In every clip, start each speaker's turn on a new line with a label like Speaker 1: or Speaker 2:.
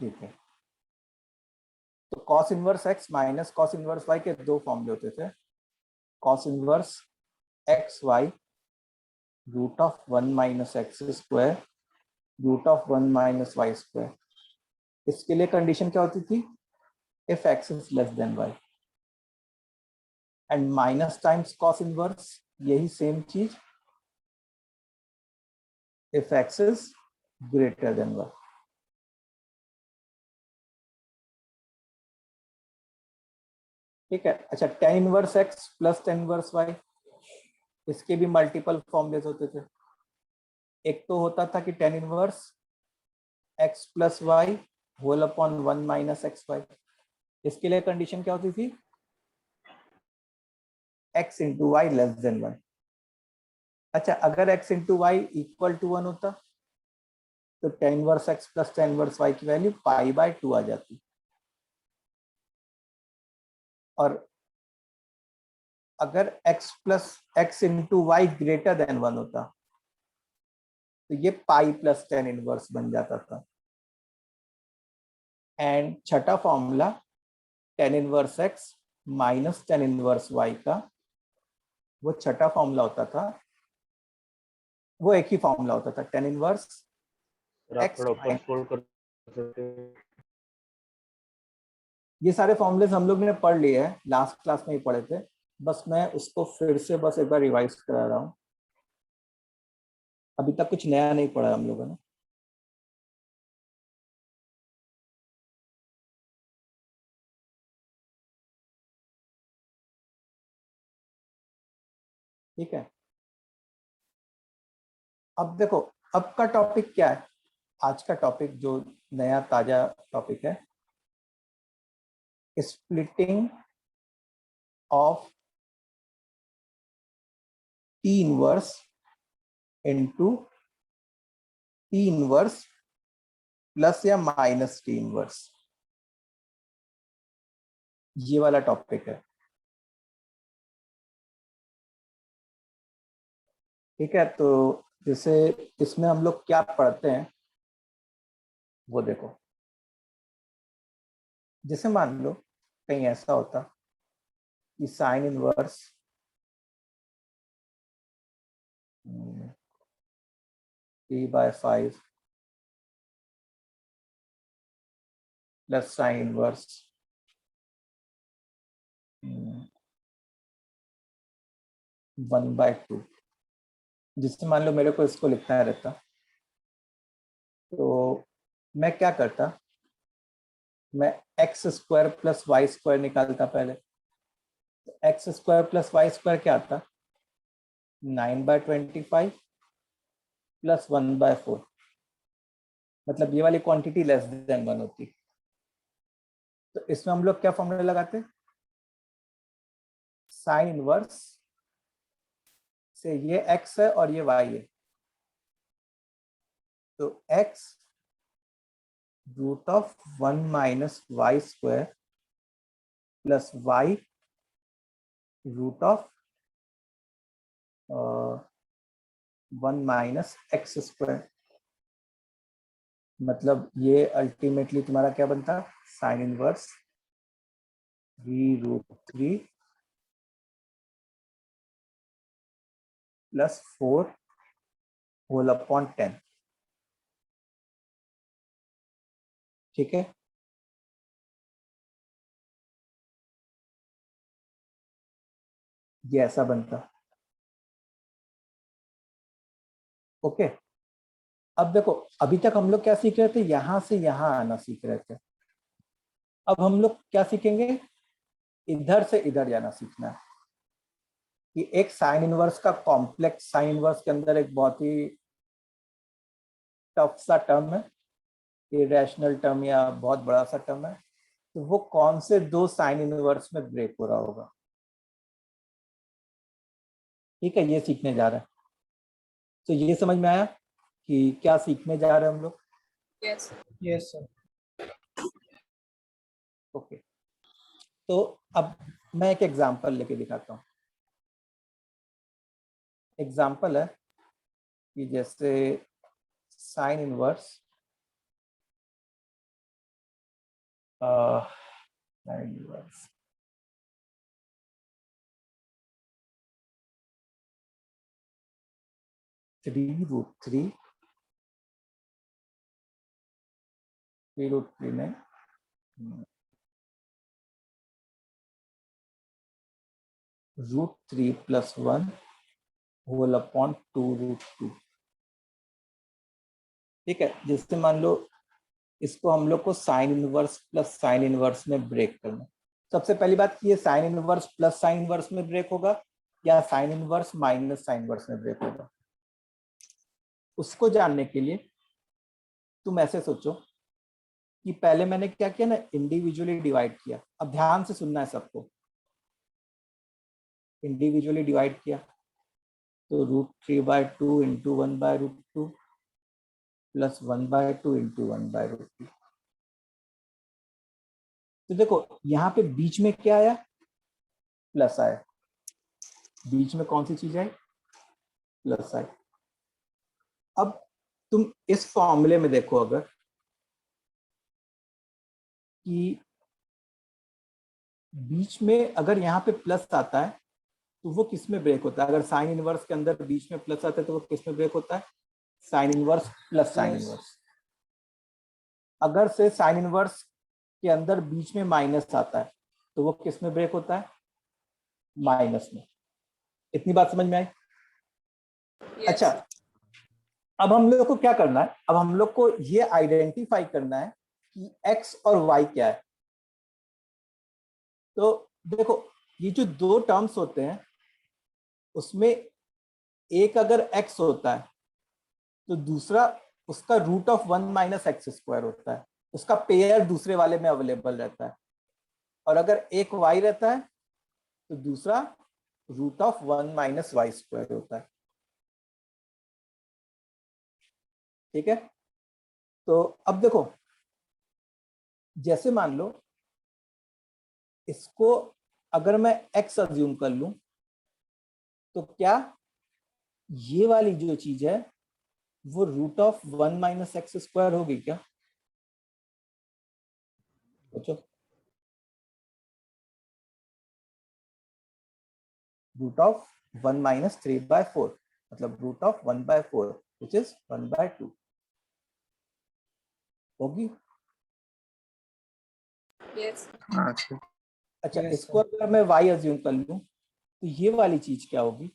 Speaker 1: ठीक है, तो cos inverse x minus cos inverse y के दो फॉर्मूले होते थे। Cos inverse x y root of 1 minus x square root of 1 minus y square. इसके लिए कंडीशन क्या होती थी? If x is less than y, and minus times cos inverse यही सेम चीज if x is greater than y. ठीक है, अच्छा, tan inverse x plus tan inverse y, इसके भी मल्टीपल फॉर्मूलेस होते थे। एक तो होता था कि tan inverse x plus y whole upon 1 minus x y. इसके लिए कंडीशन क्या होती थी? X into y less than one. अच्छा, अगर x into y equal to 1 होता तो tan inverse x plus tan inverse y की वैल्यू पाई बाय 2 आ जाती। और अगर x plus x into y greater than 1 होता तो ये पाई प्लस टेन इनवर्स बन जाता था। एंड छठा formula tan inverse x minus tan inverse y का, वो छठा फॉर्मूला होता था, वो एक ही फॉर्मूला होता था, टेन इनवर्स एक्स। ये सारे फॉर्मूले हम लोग ने पढ़ लिए हैं, लास्ट क्लास में ही पढ़े थे, बस मैं उसको फिर से बस एक बार रिवाइज करा रहा हूँ। अभी तक कुछ नया नहीं पढ़ा हम लोगों ने। ठीक है, अब देखो, अब का टॉपिक क्या है? आज का टॉपिक जो नया ताजा टॉपिक है, splitting of T inverse into T inverse plus या माइनस टी इनवर्स, ये वाला टॉपिक है। ठीक है, तो जैसे इसमें हम लोग क्या पढ़ते हैं वो देखो। जैसे मान लो कहीं ऐसा होता कि sine inverse t by 5 plus sine inverse 1/2। जिससे मान लो मेरे को इसको लिखना रहता, तो मैं क्या करता, मैं x square plus y square निकालता पहले। X square plus y square क्या आता? 9/25 प्लस 1/4। मतलब ये वाली क्वांटिटी लेस देन 1 होती। तो इसमें हम लोग क्या फॉर्मूला लगाते? साइन इनवर्स से ये x है और ये y है, तो x root of 1 minus y square plus y root of 1 minus x square. मतलब ये अल्टीमेटली तुम्हारा क्या बनता? Sine inverse v√3 plus 4 whole upon 10। ठीक है, ये ऐसा बनता। ओके, अब देखो, अभी तक हम लोग क्या सीख रहे थे? यहां से यहां आना सीख रहे थे। अब हम लोग क्या सीखेंगे? इधर से इधर जाना सीखना है। कि एक साइन इनवर्स का कॉम्प्लेक्स साइन इनवर्स के अंदर एक बहुत ही टफ सा टर्म है, इरेशनल टर्म या बहुत बड़ा सा टर्म है, तो वो कौन से दो साइन इनवर्स में ब्रेक हो रहा होगा। ठीक है, ये सीखने जा रहे हैं। तो ये समझ में आया कि क्या सीखने जा रहे हैं हम लोग?
Speaker 2: Yes
Speaker 3: yes sir.
Speaker 1: ओके, तो अब मैं एक एग्जांपल लेके दिखाता हूँ। एग्जांपल है कि जैसे साइन इनवर्स साइन इनवर्स 3√3 3√3 में √3 + 1 होल अपॉन 2√2। ठीक है, जिससे मान लो इसको हम लोग को sine inverse plus sine inverse में ब्रेक करना। सबसे पहली बात कि ये sine inverse plus sine inverse में ब्रेक होगा या sine inverse minus sine inverse में ब्रेक होगा। उसको जानने के लिए तुम ऐसे सोचो कि पहले मैंने क्या किया ना, इंडिविजुअली डिवाइड किया। अब ध्यान से सुनना है सबको। इंडिविजुअली डिवाइड किया तो √3/2 इंटू 1/√2 प्लस 1/2 इंटू 1/√2। तो देखो यहाँ पे बीच में क्या आया, प्लस आया। बीच में कौन सी चीज है, प्लस आई। अब तुम इस फॉर्मूले में देखो अगर कि बीच में अगर यहाँ पे प्लस आता है तो वो किस में ब्रेक होता है। अगर साइन इनवर्स के अंदर बीच में प्लस आता है तो वो किस में ब्रेक होता है, sine inverse plus sine inverse. अगर से साइन इनवर्स के अंदर बीच में माइनस आता है तो वो किस में ब्रेक होता है, माइनस में। इतनी बात समझ में आई? अच्छा, अब हम लोग को क्या करना है, अब हम लोग को ये आइडेंटिफाई करना है कि x और y क्या है। तो देखो ये जो दो टर्म्स होते हैं उसमें एक अगर x होता है तो दूसरा उसका √(1 - x²) होता है। उसका पेयर दूसरे वाले में अवेलेबल रहता है। और अगर एक y रहता है तो दूसरा √(1 - y² होता है। ठीक है, तो अब देखो जैसे मान लो इसको अगर मैं x अज्यूम कर लूं तो क्या ये वाली जो चीज है वो √(1 - x² होगी क्या? सोचो, √(1 - 3/4 मतलब √(1/4) which is 1/2 होगी।
Speaker 2: Yes.
Speaker 1: अच्छा,
Speaker 3: Yes,
Speaker 1: इसको अगर मैं y अज्यूम कर लूं तो ये वाली चीज क्या होगी,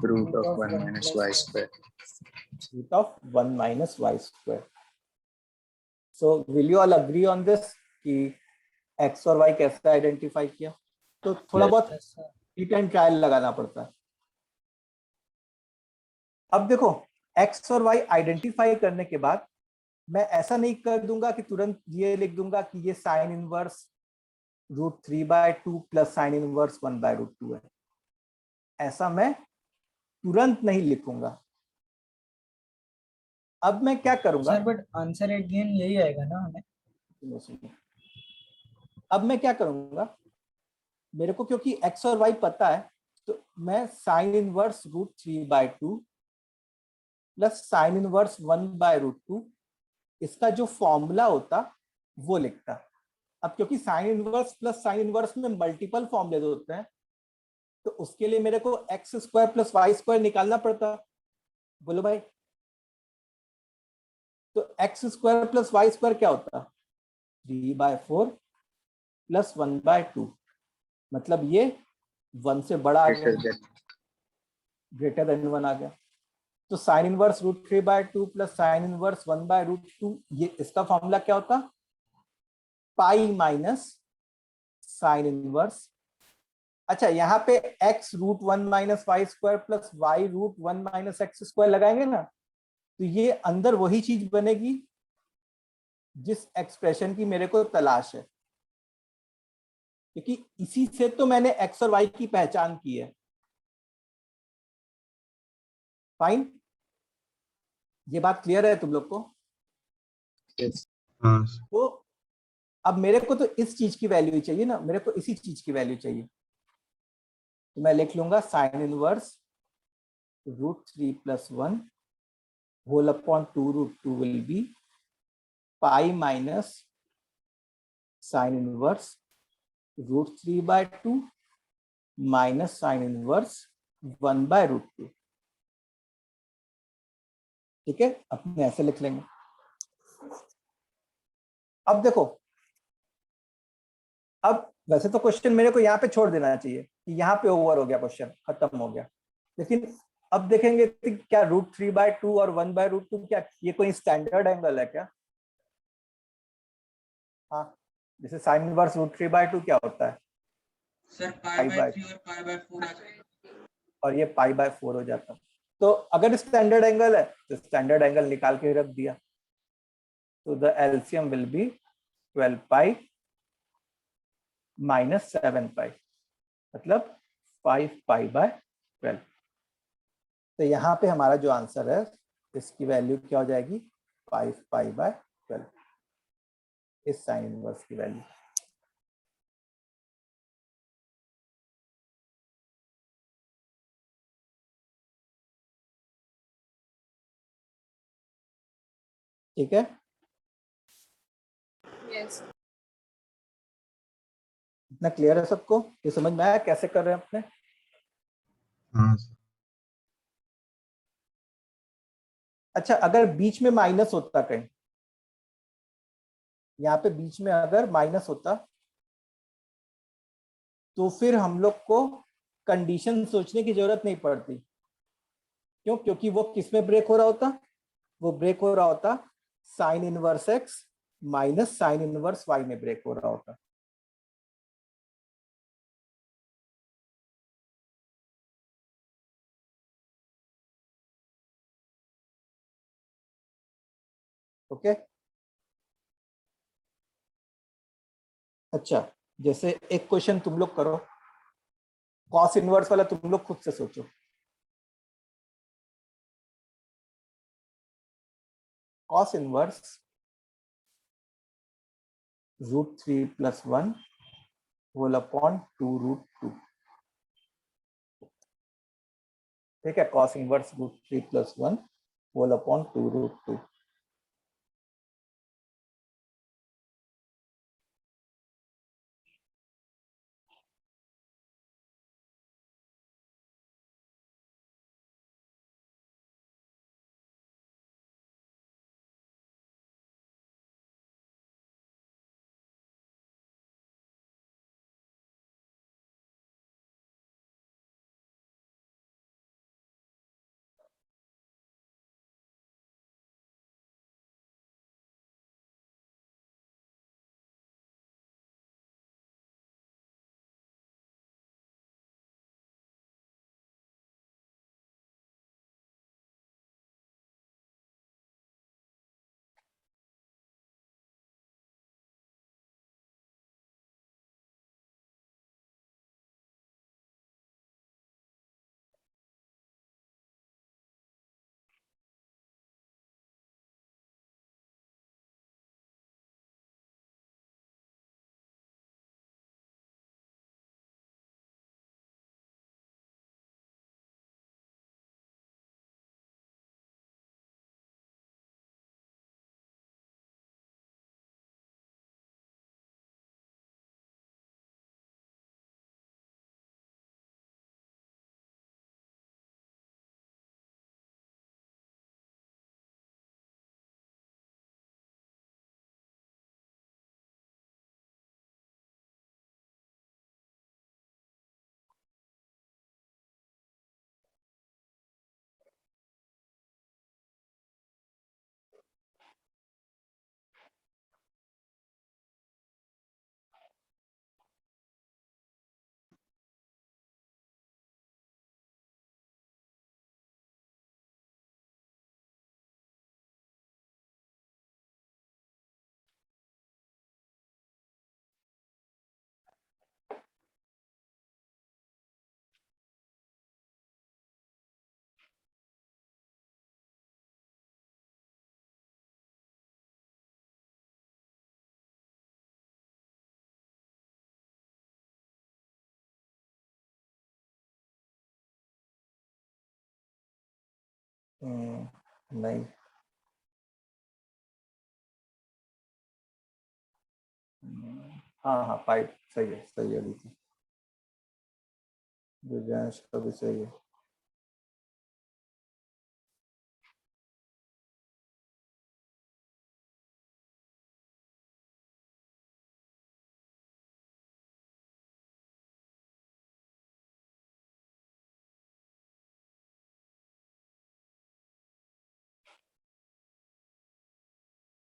Speaker 3: √(1 - y²).
Speaker 1: √(1 - y²। So will you all agree on this कि x और y कैसे आइडेंटिफाई किया? तो थोड़ा बहुत हिट एंड ट्रायल लगाना पड़ता है। अब देखो x और y आइडेंटिफाई करने के बाद मैं ऐसा नहीं कर दूंगा कि तुरंत ये लिख दूंगा कि ये sign inverse √3/2 plus sine inverse 1/√2 है। ऐसा मैं तुरंत नहीं लिखूंगा। अब मैं क्या करूंगा
Speaker 3: sir, but answer at the end यही आएगा ना हमें।
Speaker 1: अब मैं क्या करूंगा, मेरे को क्योंकि x और y पता है तो मैं sign inverse √3/2 plus sine inverse 1/√2 इसका जो फॉर्मूला होता वो लिखता। अब क्योंकि sine inverse plus sine inverse में मल्टीपल फॉर्मूले होते हैं तो उसके लिए मेरे को x² + y² निकालना पड़ता। बोलो भाई, तो x² + y² क्या होता, 3/4 प्लस 1/2 मतलब ये 1 से बड़ा आ गया, ग्रेटर देन 1 आ गया। तो sign inverse √3/2 plus sine inverse 1/√2 ये इसका फॉर्मूला क्या होता, पाई माइनस साइन इनवर्स। अच्छा, यहाँ पे x √1 - y² plus y √1 - x² लगाएंगे ना तो ये अंदर वही चीज बनेगी जिस एक्सप्रेशन की मेरे को तलाश है, क्योंकि इसी से तो मैंने x और y की पहचान की है। फाइन, ये बात क्लियर है तुम लोग को? तो अब मेरे को तो इस चीज की वैल्यू चाहिए ना, मेरे को इसी चीज की वैल्यू चाहिए तो मैं लिख लूंगा sine inverse √3 + 1 whole upon 2√2 will be pi minus sine inverse √3/2 minus sine inverse 1/√2। ठीक है, अपने ऐसे लिख लेंगे। अब देखो, अब वैसे तो क्वेश्चन मेरे को यहाँ पे छोड़ देना चाहिए कि यहाँ पे ओवर हो गया, क्वेश्चन खत्म हो गया, लेकिन अब देखेंगे कि क्या √3/2 और 1/√2 क्या ये कोई स्टैंडर्ड एंगल है क्या? हाँ, जैसे साइन इनवर्स √3/2 क्या होता है?
Speaker 2: सर
Speaker 1: पाई बाय,
Speaker 2: और π/4 आ जाएगा
Speaker 1: और ये π/4 हो जाता है। तो अगर स्टैंडर्ड एंगल है तो स्टैंडर्ड एंगल निकाल के रख दिया, तो the LCM will be 12 pi minus 7 पाई, मतलब 5 π/12। तो यहाँ पे हमारा जो आंसर है इसकी वैल्यू क्या हो जाएगी? 5 π/12, इस साइन इनवर्स की वैल्यू। ठीक है,
Speaker 4: यस।
Speaker 1: इतना क्लियर है सबको? ये समझ में आया कैसे कर रहे हैं अपने?
Speaker 3: हाँ
Speaker 1: अच्छा, अगर बीच में माइनस होता कहीं, यहाँ पे बीच में अगर माइनस होता तो फिर हम लोग को कंडीशन सोचने की जरूरत नहीं पड़ती। क्यों? क्योंकि वो किस में ब्रेक हो रहा होता? वो ब्रेक हो रहा होता sine inverse x minus sine inverse y में ब्रेक हो रहा होता। ओके, अच्छा, जैसे एक क्वेश्चन तुम लोग करो, कॉस इनवर्स वाला तुम लोग खुद से सोचो। Cos inverse √3 + 1 whole upon 2√2। ठीक है, कॉस इनवर्स √3 + 1 होल अपॉन 2√2। नहीं, हाँ हाँ पाई सही है अदिति, दिव्यांश का भी सही है।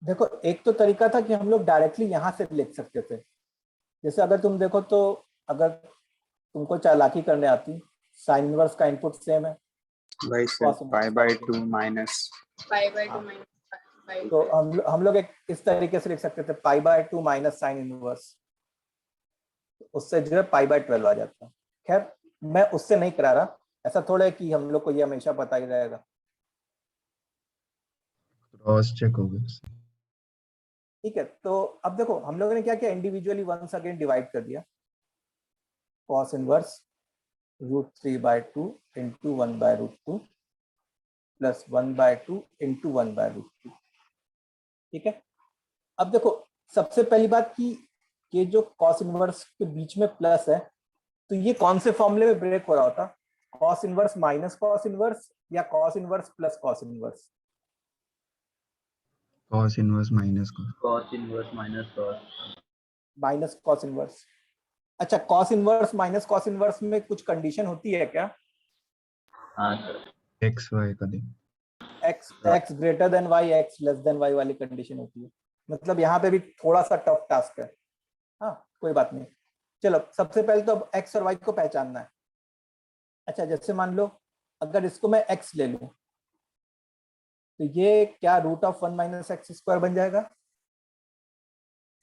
Speaker 1: देखो एक तो तरीका था कि हम लोग डायरेक्टली यहाँ से लिख सकते थे, जैसे अगर तुम देखो तो, अगर तुमको चालाकी करने आती, साइन इनवर्स का इनपुट सेम है,
Speaker 4: वही sir,
Speaker 1: cos
Speaker 4: pi
Speaker 1: inverse
Speaker 4: by
Speaker 1: का।
Speaker 4: 2 माइनस
Speaker 2: पाई बाय 2
Speaker 1: हाँ,
Speaker 2: माइनस पाई
Speaker 1: तो हम लोग एक इस तरीके से लिख सकते थे, पाई बाय 2 माइनस साइन इनवर्स, उससे जो है पाई बाय 12 आ जाता। खैर मैं उससे नहीं करा रहा, ऐसा थोड़ा है कि हम लोग को ये हमेशा पता ही रहेगा।
Speaker 3: क्रॉस चेक हो गया।
Speaker 1: ठीक है, तो अब देखो हम लोगों ने क्या किया, इंडिविजुअली वंस अगेन डिवाइड कर दिया, cos inverse √3/2 into 1/√2 plus 1/2 into 1/√2। ठीक है, अब देखो सबसे पहली बात कि ये जो cos इनवर्स के बीच में प्लस है, तो ये कौन से फॉर्मूले में ब्रेक हो रहा होता, cos inverse minus cos inverse या cos inverse plus cos inverse?
Speaker 3: Cos inverse minus cos.
Speaker 5: cos inverse minus cos.
Speaker 1: Minus cos inverse. अच्छा, cos inverse minus cos inverse में कुछ कंडीशन होती है क्या?
Speaker 5: हाँ सर.
Speaker 3: एक्स वाई का दे।
Speaker 1: x greater than y, x less than y वाली condition होती है। मतलब यहाँ पे भी थोड़ा सा टफ टास्क है। हाँ कोई बात नहीं, चलो सबसे पहले तो अब x और y को पहचानना है। अच्छा जैसे मान लो अगर इसको मैं x ले लूं, तो ये क्या √1 माइनस एक्स स्क्वायर बन जाएगा।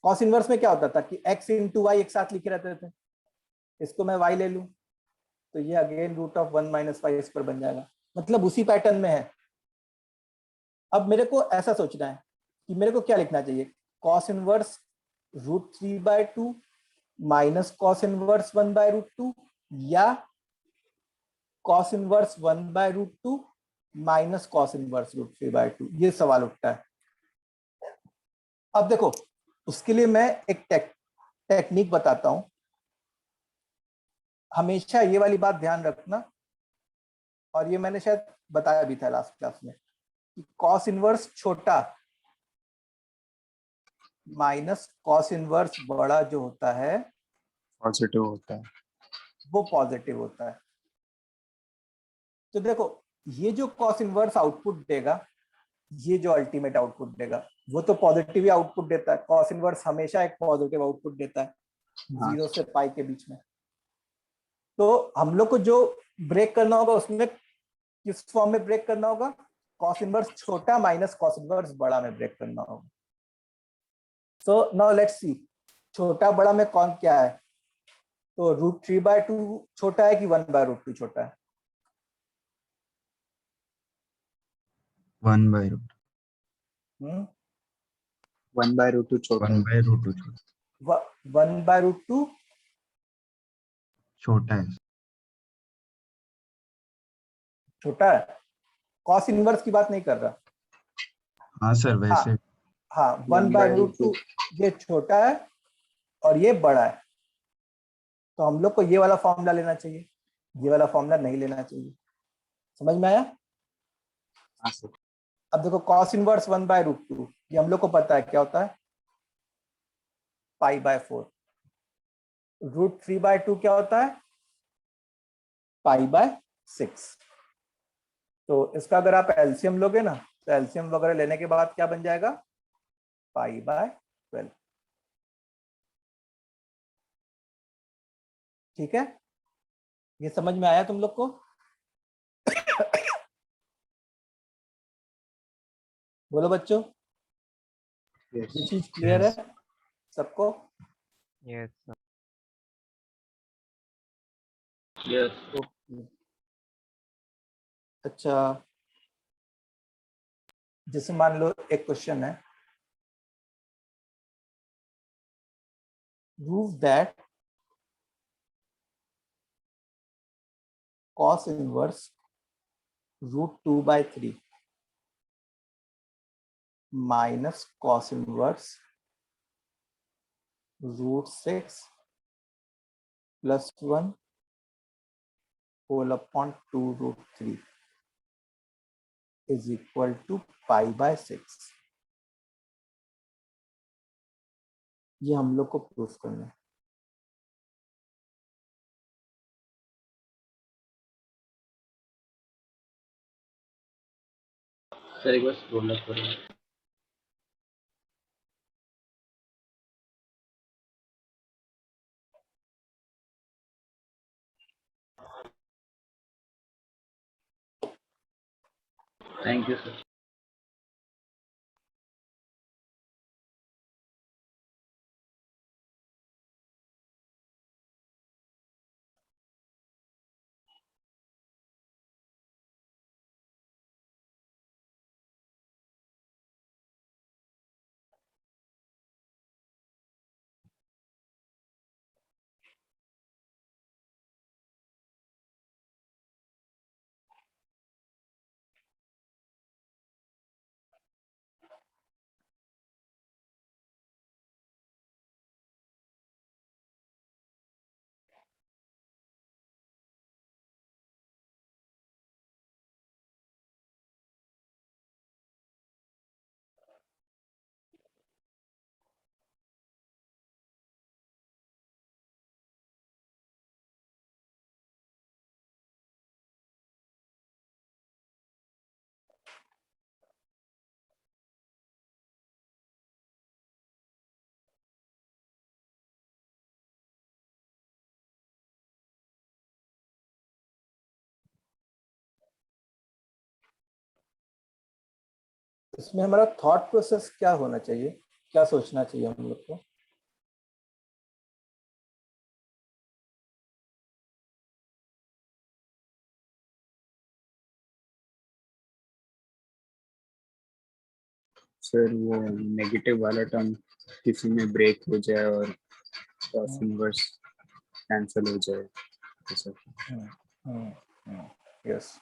Speaker 1: कॉस इनवर्स में क्या होता था कि x इंटू वाई एक साथ लिखे रहते थे, इसको मैं y ले लूं तो ये अगेन √1 माइनस वाई स्क्वायर बन जाएगा, मतलब उसी पैटर्न में है। अब मेरे को ऐसा सोचना है कि मेरे को क्या लिखना चाहिए, cos inverse √3/2 minus cos inverse 1/√2 या cos inverse 1/√2 minus cos inverse √3/2, ये सवाल उठता है। अब देखो उसके लिए मैं एक टेक्निक बताता हूं, हमेशा ये वाली बात ध्यान रखना, और ये मैंने शायद बताया भी था लास्ट क्लास में कि cos इनवर्स छोटा माइनस cos इनवर्स बड़ा जो होता है
Speaker 4: पॉजिटिव होता है।
Speaker 1: वो पॉजिटिव होता है। तो देखो ये जो cos इनवर्स आउटपुट देगा, ये जो अल्टीमेट आउटपुट देगा वो तो पॉजिटिव ही आउटपुट देता है, cos इनवर्स हमेशा एक पॉजिटिव आउटपुट देता है,
Speaker 4: हाँ
Speaker 1: 0 से पाई के बीच में। तो हम लोग को जो ब्रेक करना होगा उसमें किस फॉर्म में ब्रेक करना होगा, cos इनवर्स छोटा माइनस cos इनवर्स बड़ा में ब्रेक करना होगा। सो नाउ लेट्स सी, छोटा बड़ा में कौन क्या है, तो √3/2 छोटा है कि 1/√2 छोटा है?
Speaker 3: 1/√2।
Speaker 4: 1/√2 छोटा है।
Speaker 3: 1/√2 छोटा
Speaker 1: 1/√2
Speaker 3: छोटा है।
Speaker 1: छोटा है, cos इनवर्स की बात नहीं कर रहा।
Speaker 3: हाँ सर वैसे।
Speaker 1: हाँ हाँ 1/√2
Speaker 4: 1/√2
Speaker 1: ये छोटा है और ये बड़ा है, तो हम लोग को ये वाला फॉर्मूला लेना चाहिए, ये वाला फॉर्मूला नहीं लेना चाहिए। समझ में आया?
Speaker 4: हाँ सर।
Speaker 1: अब देखो cos इनवर्स 1/√2 ये हम लोग को पता है क्या होता है, π/4। √3/2 क्या होता है, π/6। तो इसका अगर आप एलसीएम लोगे ना, तो एलसीएम वगैरह लेने के बाद क्या बन जाएगा, π/12। ठीक है, ये समझ में आया तुम लोग को? बोलो बच्चों,
Speaker 4: Yes.
Speaker 1: ये चीज क्लियर है
Speaker 3: Yes.
Speaker 1: सबको?
Speaker 6: Yes, sir.
Speaker 5: Yes.
Speaker 1: ओके। अच्छा जैसे मान लो एक क्वेश्चन है, prove that cos inverse √2/3 minus cos inverse √6 + 1 whole upon 2√3 is equal to π/6। ये हम लोग को प्रूफ करना है।
Speaker 5: सर एक बार स्क्रॉल अप करो। Thank you sir.
Speaker 1: इसमें हमारा थॉट प्रोसेस क्या होना चाहिए, क्या सोचना चाहिए हम लोग को?
Speaker 4: सर वो नेगेटिव वाला टर्म किसी में ब्रेक हो जाए और cos इनवर्स कैंसिल हो जाए तो सर।
Speaker 1: यस।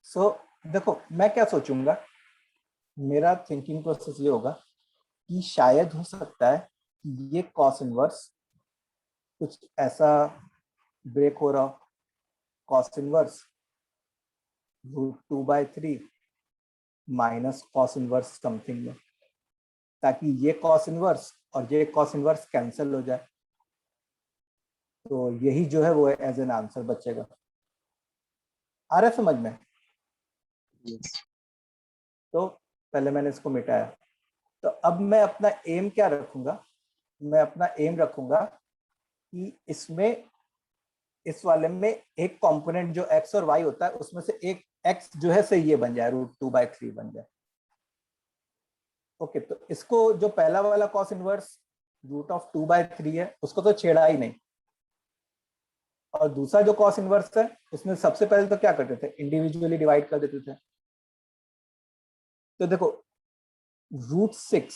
Speaker 1: सो देखो, मैं क्या सोचूंगा, मेरा थिंकिंग प्रोसेस ये होगा कि शायद हो सकता है कि ये कॉस इनवर्स कुछ ऐसा ब्रेक हो रहा हो, cos inverse √2/3 minus cos inverse something में, ताकि ये कॉस इनवर्स और ये कॉस इनवर्स कैंसिल हो जाए। तो यही जो है वो एज एन आंसर बचेगा। आ रहा है समझ में?
Speaker 4: Yes.
Speaker 1: तो पहले मैंने इसको मिटाया, तो अब मैं अपना एम क्या रखूंगा? मैं अपना एम रखूंगा कि इसमें, इस वाले में एक कंपोनेंट जो x और y होता है उसमें से एक x जो है से ये बन जाए, √2/3 बन जाए। ओके, तो इसको जो पहला वाला कॉस इनवर्स √2/3 है उसको तो छेड़ा ही नहीं, और दूसरा जो कॉस इनवर्स है उसमें सबसे पहले तो क्या करते थे, इंडिविजुअली डिवाइड कर देते थे। तो देखो, √6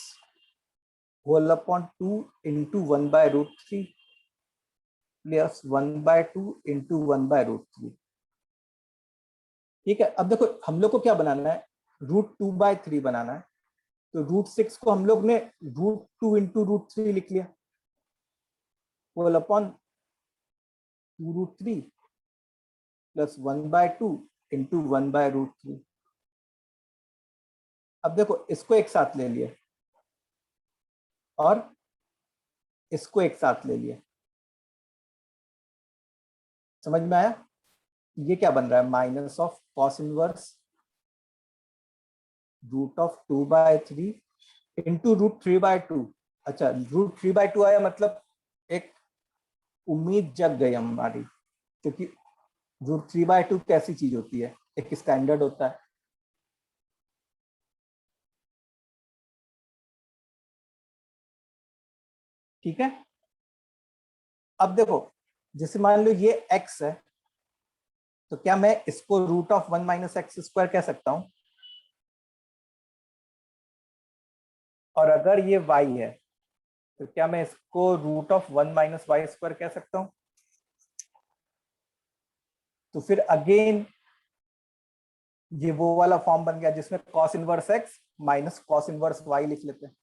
Speaker 1: whole upon 2 into 1/√3 plus 1/2 into 1/√3। ठीक है, अब देखो हम लोग को क्या बनाना है, √2/3 बनाना है। तो √6 को हम लोग ने √2 इंटू √3 लिख लिया, होल अपॉन 2√3 प्लस 1/2 इंटू 1/√3। अब देखो इसको एक साथ ले लिए और इसको एक साथ ले लिए, समझ में आया? ये क्या बन रहा है, minus of cos inverse √2/3 into √3/2। अच्छा, √3/2 आया, मतलब एक उम्मीद जग गई हमारी, क्योंकि √3/2 कैसी चीज होती है, एक स्टैंडर्ड होता है। ठीक है, अब देखो जैसे मान लो ये x है, तो क्या मैं इसको √1 - x² कह सकता हूं? और अगर ये y है तो क्या मैं इसको √1 - y² कह सकता हूं? तो फिर अगेन ये वो वाला फॉर्म बन गया जिसमें cos inverse x minus cos inverse y लिख लेते हैं।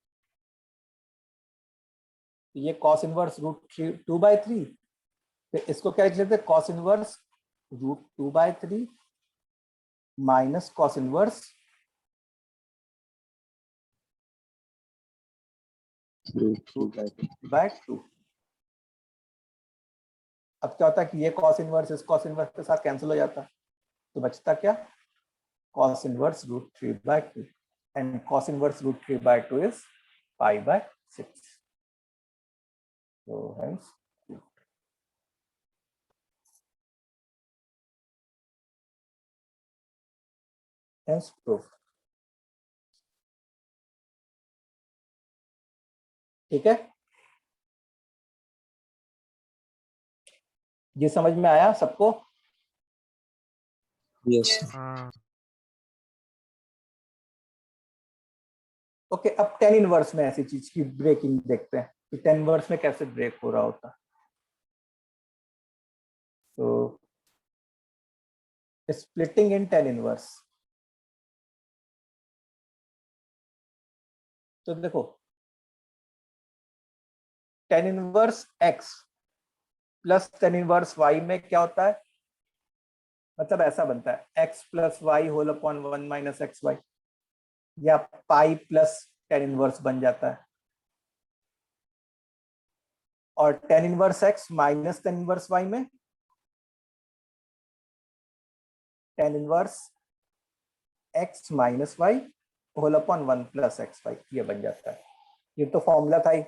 Speaker 1: तो ये cos इनवर्स √2/3, फिर इसको क्या लिख लेते हैं, cos inverse √2/3 minus cos inverse √2/2। अब क्या होता है कि ये cos इनवर्स इस cos इनवर्स के साथ कैंसिल हो जाता है, तो बचता क्या, cos inverse √3/2, and cos inverse √3/2 is π/6। So hence proof। ठीक है, ये समझ में आया सबको?
Speaker 4: यस
Speaker 6: हाँ
Speaker 1: ओके, अब tan इनवर्स में ऐसी चीज की ब्रेकिंग देखते हैं कि tan इनवर्स में कैसे ब्रेक हो रहा होता है। तो स्प्लिटिंग इन tan इनवर्स, तो देखो tan inverse x plus tan inverse y में क्या होता है, मतलब ऐसा बनता है x plus y whole upon 1 - xy, या पाई प्लस tan इनवर्स बन जाता है। और tan inverse x minus tan inverse y में tan inverse x minus y whole upon 1 + xy, ये बन जाता है। ये तो फॉर्मूला था ही,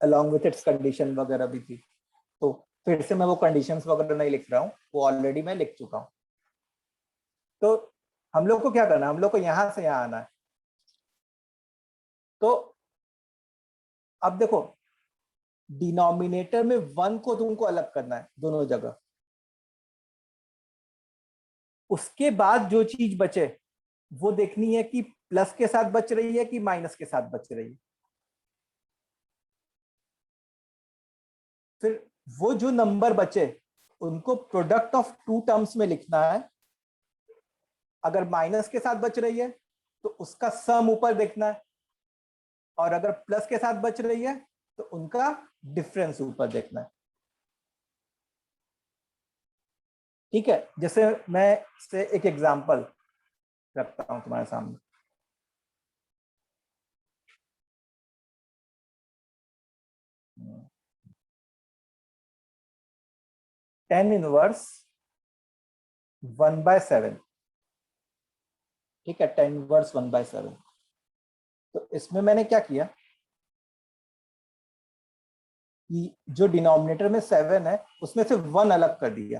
Speaker 1: अलॉन्ग विथ इट्स कंडीशन वगैरह भी थी, तो फिर से मैं वो कंडीशंस वगैरह नहीं लिख रहा हूँ, वो ऑलरेडी मैं लिख चुका हूँ। तो हम लोग को क्या करना है, हम लोग को यहां से यहां आना है। तो अब देखो डिनोमिनेटर में 1 को तुमको अलग करना है दोनों जगह, उसके बाद जो चीज बचे वो देखनी है कि प्लस के साथ बच रही है कि माइनस के साथ बच रही है। फिर वो जो नंबर बचे उनको प्रोडक्ट ऑफ 2 टर्म्स में लिखना है। अगर माइनस के साथ बच रही है तो उसका सम ऊपर देखना है, और अगर प्लस के साथ बच रही है तो उनका डिफरेंस ऊपर देखना है। ठीक है, जैसे मैं से एक एग्जांपल रखता हूं तुम्हारे सामने। tan इनवर्स 1/7, ठीक है, tan इनवर्स 1/7। तो इसमें मैंने क्या किया कि जो डिनोमिनेटर में 7 है उसमें से 1 अलग कर दिया,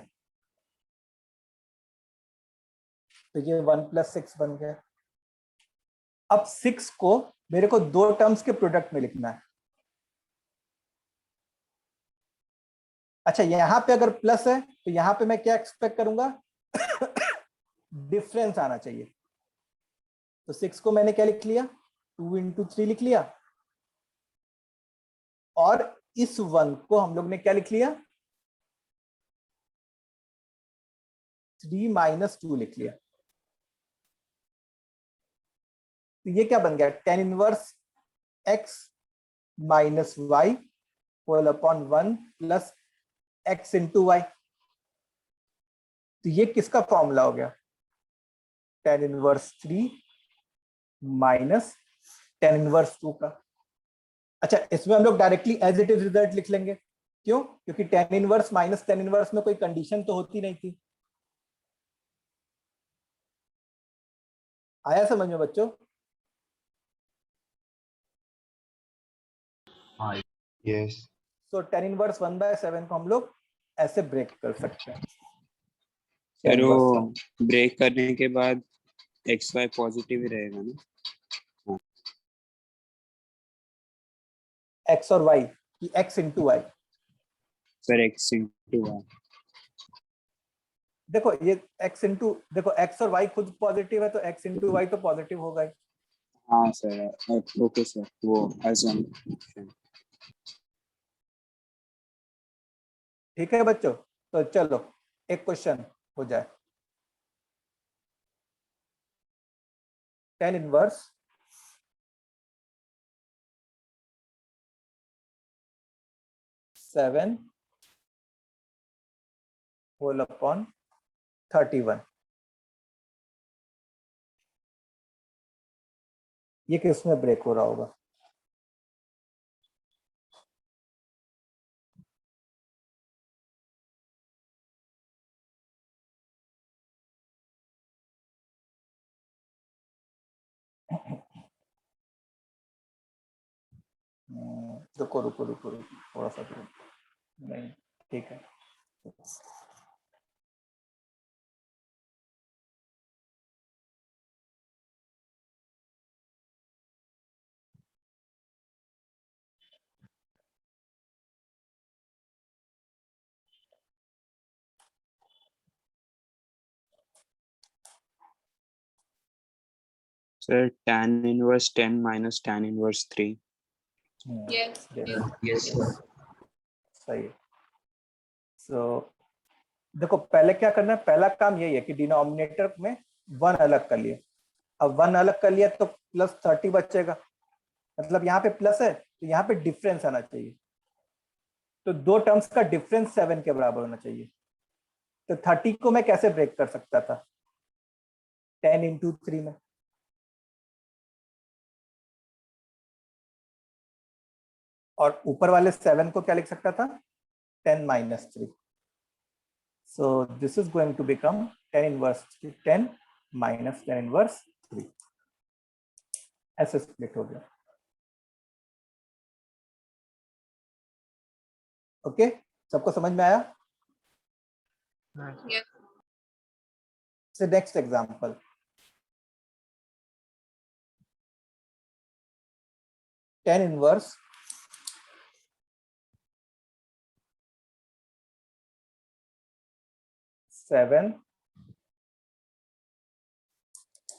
Speaker 1: तो ये 1 + 6 बन गया। अब 6 को मेरे को 2 टर्म्स के प्रोडक्ट में लिखना है। अच्छा, यहां पे अगर प्लस है तो यहां पे मैं क्या एक्सपेक्ट करूंगा, डिफरेंस आना चाहिए। तो 6 को मैंने क्या लिख लिया, 2 × 3 लिख लिया, और इस 1 को हम लोग ने क्या लिख लिया, 3 - 2 लिख लिया। तो ये क्या बन गया, tan inverse x minus y whole upon 1 + x × y। तो ये किसका फॉर्मूला हो गया, tan inverse 3 minus tan inverse 2 का। अच्छा, इसमें हम लोग directly as it is result लिख लेंगे। क्यों? क्योंकि tan inverse minus tan inverse में कोई कंडीशन तो होती नहीं थी। आया समझ में बच्चों?
Speaker 3: यस
Speaker 1: तो टेन इनवर्स 1/7 को हम लोग ऐसे ब्रेक कर सकते हैं।
Speaker 4: सर वो ब्रेक करने के बाद एक्स वाई पॉजिटिव ही रहेगा ना?
Speaker 1: एक्स और वाई की x into y.
Speaker 4: Sir x into y.
Speaker 1: देखो ये एक्स इंटू, देखो एक्स और वाई खुद पॉजिटिव है तो एक्स इंटू वाई तो पॉजिटिव होगा ही।
Speaker 4: हाँ सर, ओके सर, वो assumption।
Speaker 1: ठीक है बच्चों, तो चलो एक क्वेश्चन हो जाए। Tan inverse seven whole upon 31, ये किसमें ब्रेक हो रहा होगा? रुको रुको रुको रुको, थोड़ा सा रुको। नहीं, ठीक है।
Speaker 4: Sir tan inverse 10 minus tan inverse 3।
Speaker 2: Yes.
Speaker 5: Yes, sir.
Speaker 1: सही है। सो देखो पहले क्या करना है, पहला काम यही है कि डिनोमिनेटर में वन अलग कर लिए। अब वन अलग कर लिया तो प्लस 30 बचेगा, मतलब यहाँ पे प्लस है तो यहाँ पे डिफरेंस आना चाहिए। तो दो टर्म्स का डिफरेंस 7 के बराबर होना चाहिए। तो 30 को मैं कैसे ब्रेक कर सकता था? 10 इंटू 3 में। और ऊपर वाले 7 को क्या लिख सकता था? 10 minus 3। So this is going to become 10 inverse 10 minus 10 inverse 3, ऐसे स्प्लिट हो गया। ओके, सबको समझ में आया?
Speaker 2: Yes.
Speaker 1: से next example, tan inverse seven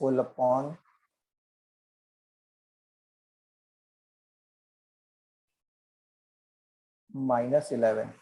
Speaker 1: whole upon minus 11।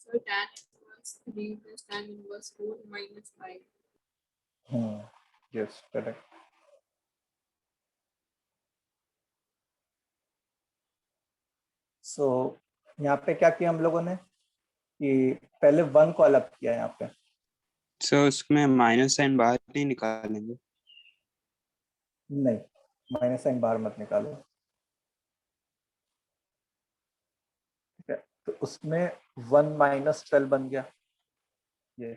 Speaker 2: So tan inverse 3 plus tan inverse 4 minus 5.
Speaker 1: Yes correct. So यहाँ पे क्या किया हम लोगों ने कि पहले वन को अलग किया यहाँ पे।
Speaker 4: सर उसमें माइनस साइन बाहर नहीं निकालेंगे?
Speaker 1: नहीं, माइनस साइन बाहर मत निकालो। ठीक है, तो उसमें 1 माइनस 12 बन गया। ये,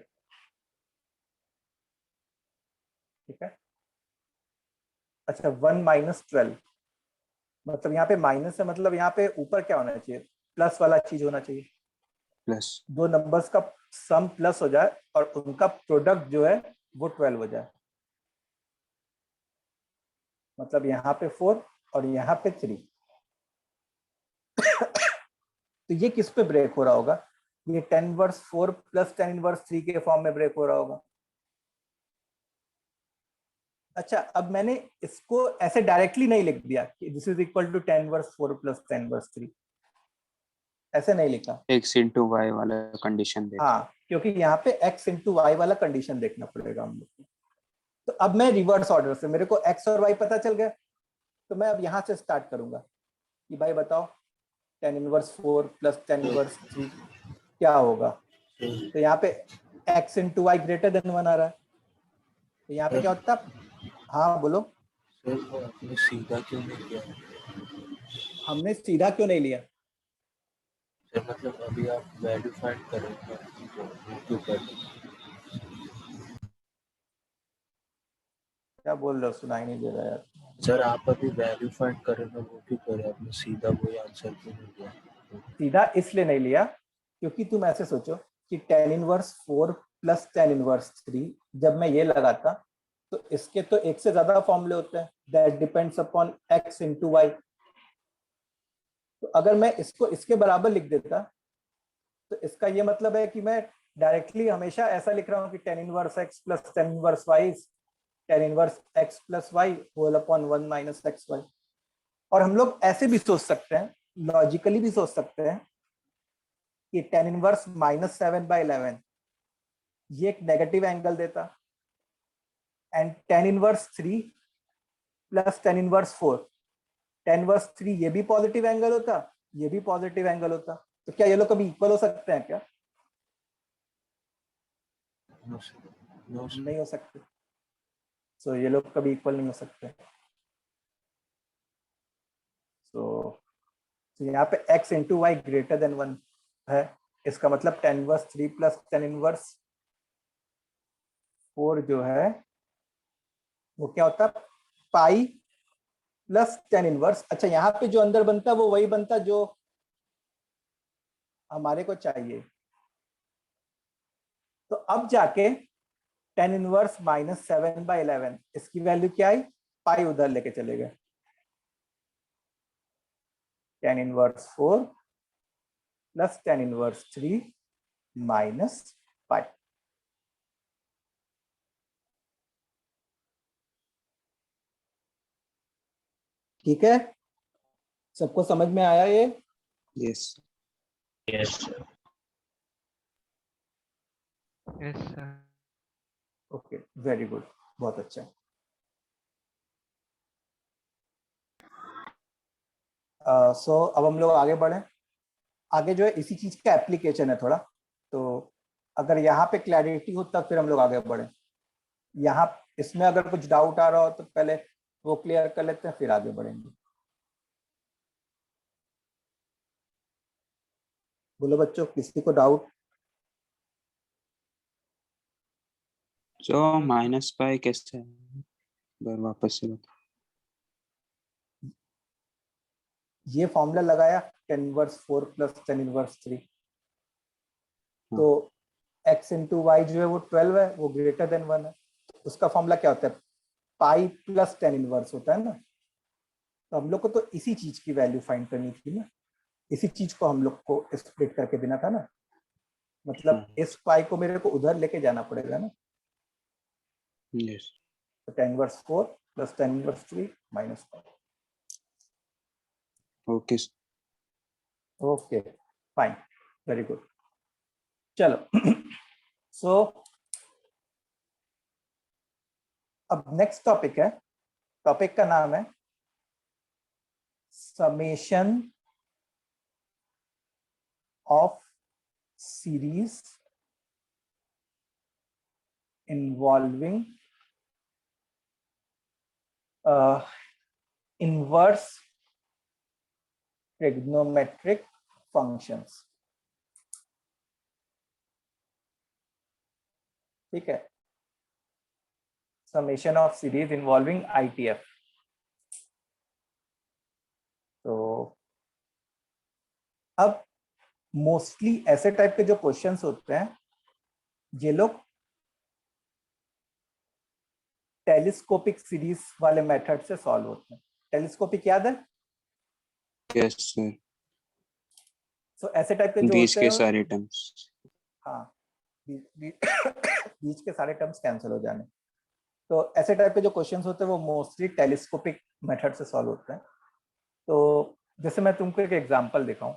Speaker 1: ठीक है। अच्छा 1 माइनस 12, मतलब यहाँ पे माइनस है, मतलब यहाँ पे ऊपर क्या होना चाहिए, प्लस वाला चीज होना चाहिए,
Speaker 4: प्लस
Speaker 1: दो नंबर्स का सम प्लस हो जाए और उनका प्रोडक्ट जो है वो 12 हो जाए, मतलब यहाँ पे 4 और यहाँ पे 3। तो ये किस पे ब्रेक हो रहा होगा, ये 10 इनवर्स 4 प्लस 10 इनवर्स 3 के फॉर्म में ब्रेक हो रहा होगा। अच्छा अब मैंने इसको ऐसे डायरेक्टली नहीं लिख दिया कि this is equal to 10 inverse 4 plus 10 inverse 3, ऐसे नहीं लिखा।
Speaker 4: x इंटू वाई वाला कंडीशन देख।
Speaker 1: हाँ, क्योंकि यहाँ पे x इंटू वाई वाला कंडीशन देखना पड़ेगा हम लोग को। तो अब मैं रिवर्स ऑर्डर से, मेरे को x और y पता चल गया, तो मैं अब यहाँ से स्टार्ट करूंगा कि भाई बताओ 10 इनवर्स 4 प्लस 10 इनवर्स 3 क्या होगा। तो यहाँ पे x into y greater than 1 आ रहा है, तो यहाँ पे क्या होता है, हाँ बोलो।
Speaker 7: सर वो आपने सीधा क्यों नहीं किया?
Speaker 1: हमने सीधा क्यों नहीं लिया,
Speaker 7: सर मतलब अभी आप वैल्यू फाइंड कर रहे हैं तो वो क्यों कर रहे हैं?
Speaker 1: क्या बोल रहे हो, सुनाई नहीं दे रहा यार।
Speaker 7: सर आप अभी वैल्यू फाइंड कर रहे हैं वो क्यों कर रहे हैं? आपने सीधा वही आंसर क्यों नहीं दिया?
Speaker 1: सीधा इसलिए नहीं लिया क्योंकि तुम ऐसे सोचो कि 10 इनवर्स 4 प्लस 10 इनवर्स 3 जब मैं ये लगाता तो इसके तो एक से ज्यादा फॉर्मूले होते हैं, that depends upon x into y. तो अगर मैं इसको इसके बराबर लिख देता तो इसका ये मतलब है कि मैं डायरेक्टली हमेशा ऐसा लिख रहा हूँ कि 10 inverse x plus 10 inverse y 10 inverse x plus y whole upon 1 minus x y. और हम लोग ऐसे भी सोच सकते हैं, लॉजिकली भी सोच सकते हैं कि 10 इनवर्स माइनस 7/11 ये एक नेगेटिव एंगल देता, and 10 inverse 3 plus 10 inverse 4, 10 inverse 3 ये भी पॉजिटिव एंगल होता, ये भी पॉजिटिव एंगल होता। तो क्या ये लोग कभी इक्वल हो सकते हैं क्या,
Speaker 7: नो सर, नो सर।
Speaker 1: नहीं हो सकते। सो ये लोग कभी इक्वल नहीं हो सकते। सो यहाँ पे x into y greater than 1 है, इसका मतलब 10 इनवर्स 3 प्लस 10 इनवर्स 4 जो है वो क्या होता है, पाई प्लस 10 इनवर्स। अच्छा यहाँ पे जो अंदर बनता है वो वही बनता जो हमारे को चाहिए। तो अब जाके 10 इनवर्स माइनस 7/11 इसकी वैल्यू क्या आई, पाई उधर लेके चले गए, 10 inverse 4 plus 10 inverse 3 minus pi. ठीक है, सबको समझ में आया ये।
Speaker 4: Yes
Speaker 5: yes sir.
Speaker 6: Yes, sir.
Speaker 1: Okay very good, बहुत अच्छा। सो अब हम लोग आगे बढ़े। आगे जो है इसी चीज का एप्लीकेशन है थोड़ा, तो अगर यहाँ पे क्लैरिटी हो तब फिर हम लोग आगे बढ़े। यहाँ इसमें अगर कुछ डाउट आ रहा हो तो पहले वो क्लियर कर लेते हैं फिर आगे बढ़ेंगे। बोलो बच्चों, किसी को डाउट।
Speaker 4: जो माइनस पाई कैसे है? बार वापस से बता।
Speaker 1: ये फॉर्मूला लगाया 10 इनवर्स 4 प्लस 10 इनवर्स 3, तो x इंटू वाई जो है वो 12 है, वो ग्रेटर देन 1 है। उसका फॉर्मूला क्या होता है, पाई प्लस 10 इनवर्स होता है ना। तो हम लोग को तो इसी चीज की वैल्यू फाइंड करनी थी ना, इसी चीज को हम लोग को स्प्लिट करके देना था ना, मतलब इस पाई को मेरे को उधर लेके जाना पड़ेगा ना।
Speaker 4: यस
Speaker 1: तो 10 inverse 4 plus 10 inverse 3 minus 5।
Speaker 4: Okay
Speaker 1: okay fine, very good. चलो सो अब नेक्स्ट टॉपिक है, टॉपिक का नाम है summation of series involving inverse trigonometric functions. ठीक है, summation of series involving ITF. तो अब मोस्टली ऐसे टाइप के जो क्वेश्चंस होते हैं ये लोग टेलीस्कोपिक सीरीज वाले मेथड से सॉल्व होते हैं। टेलीस्कोपिक याद है?
Speaker 4: यस सर,
Speaker 1: सो ऐसे टाइप के जो
Speaker 4: बीच
Speaker 1: होते
Speaker 4: के
Speaker 1: हैं,
Speaker 4: सारे टर्म्स।
Speaker 1: हाँ, बीच के सारे टर्म्स कैंसिल हो जाने। तो ऐसे टाइप के जो क्वेश्चंस होते हैं वो मोस्टली टेलीस्कोपिक मेथड से सॉल्व होते हैं। तो जैसे मैं तुमको एक एग्जांपल दिखाऊं,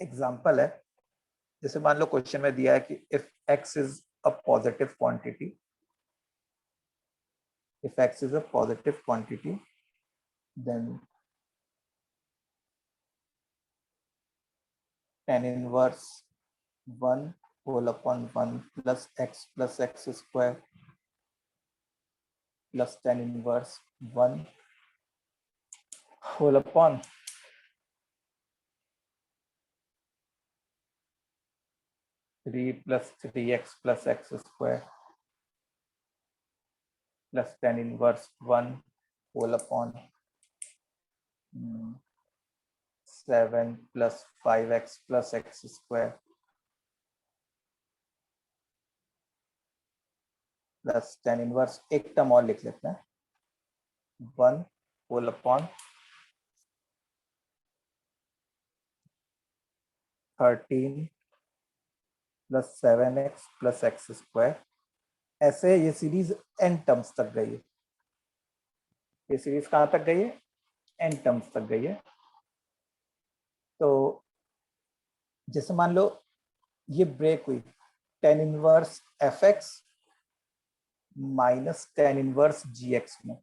Speaker 1: एग्जांपल है, जैसे मान लो क्वेश्चन में दिया है कि if x is a positive quantity, if x is a positive quantity, then tan inverse 1 whole upon 1 plus x square plus tan inverse 1 whole upon 3 plus 3x plus x square plus tan inverse 1 whole upon 7 plus 5x plus x square plus tan inverse, एक term और लिख लेते हैं, 1 whole upon 13 plus 7x plus x square। ऐसे ये series n terms तक गई है। ये सीरीज कहाँ तक गई है? n टर्म्स तक गई है। तो जैसे मान लो ये ब्रेक हुई tan inverse fx minus tan inverse gx में,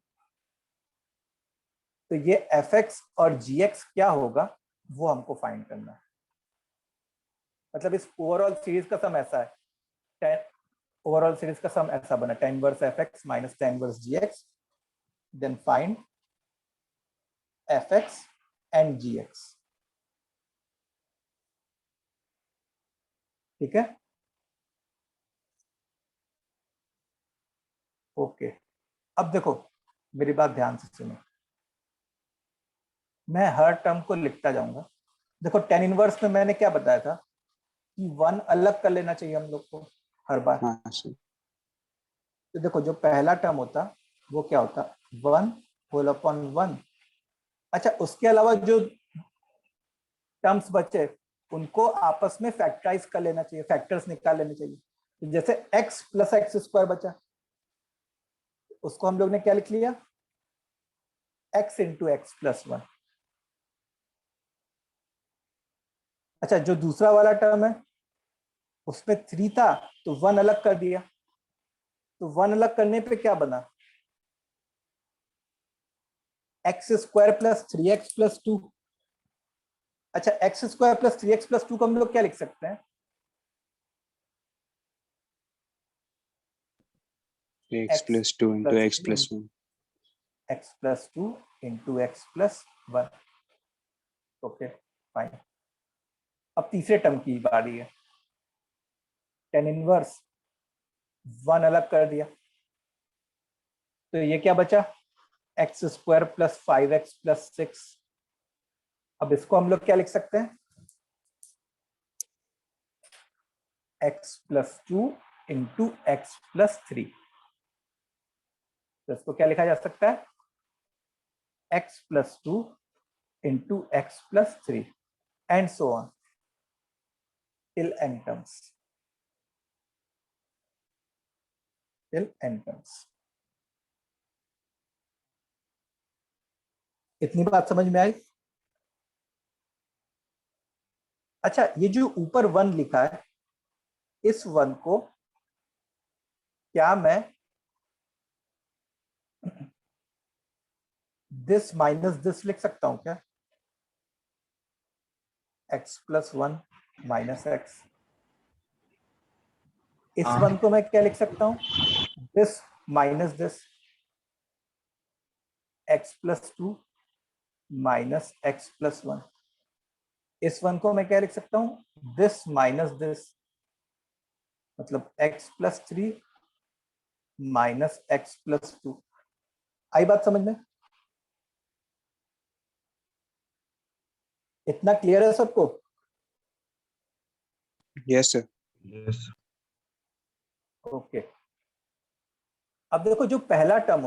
Speaker 1: तो ये fx और gx क्या होगा वो हमको फाइंड करना है। मतलब इस ओवरऑल सीरीज का सम ऐसा है, ओवरऑल सीरीज का सम ऐसा बना tan inverse fx minus tan inverse gx, then find fx and gx। ठीक है, ओके। अब देखो मेरी बात ध्यान से सुनो, मैं हर टर्म को लिखता जाऊंगा। देखो tan इनवर्स में मैंने क्या बताया था कि 1 अलग कर लेना चाहिए हम लोग को हर बार।
Speaker 4: हाँ सर,
Speaker 1: तो देखो जो पहला टर्म होता वो क्या होता, 1 होल अपॉन 1। अच्छा, उसके अलावा जो टर्म्स बचे उनको आपस में फैक्टराइज कर लेना चाहिए, फैक्टर्स निकाल लेने चाहिए। तो जैसे x प्लस एक्स स्क्वायर बचा, उसको हम लोग ने क्या लिख लिया, x इंटू एक्स प्लस 1। अच्छा, जो दूसरा वाला टर्म है उसमें 3 था तो 1 अलग कर दिया, तो 1 अलग करने पे क्या बना, x square plus 3x plus 2। अच्छा, x square plus 3x plus 2 को हम लोग क्या लिख सकते हैं,
Speaker 4: x plus 2 into x plus 1।
Speaker 1: x plus 2 into x plus 1। Okay fine. अब तीसरे टर्म की बारी है, tan इनवर्स 1 अलग कर दिया, तो ये क्या बचा, x square plus 5x plus 6। अब इसको हम लोग क्या लिख सकते हैं, x plus 2 into x plus 3। तो इसको क्या लिखा जा सकता है, x plus 2 into x plus 3 and so on till n terms, till n terms। इतनी बात समझ में आई? अच्छा, ये जो ऊपर 1 लिखा है, इस 1 को क्या मैं दिस माइनस दिस लिख सकता हूं क्या, x प्लस 1 माइनस एक्स। इस 1 को मैं क्या लिख सकता हूं, this minus this, x plus 2 minus x plus 1। इस वन को मैं क्या लिख सकता हूँ, दिस माइनस दिस, मतलब x+3 माइनस x+2। आई बात समझ में? इतना क्लियर है सबको?
Speaker 4: Yes sir.
Speaker 3: Yes.
Speaker 1: ओके। अब देखो जो पहला टर्म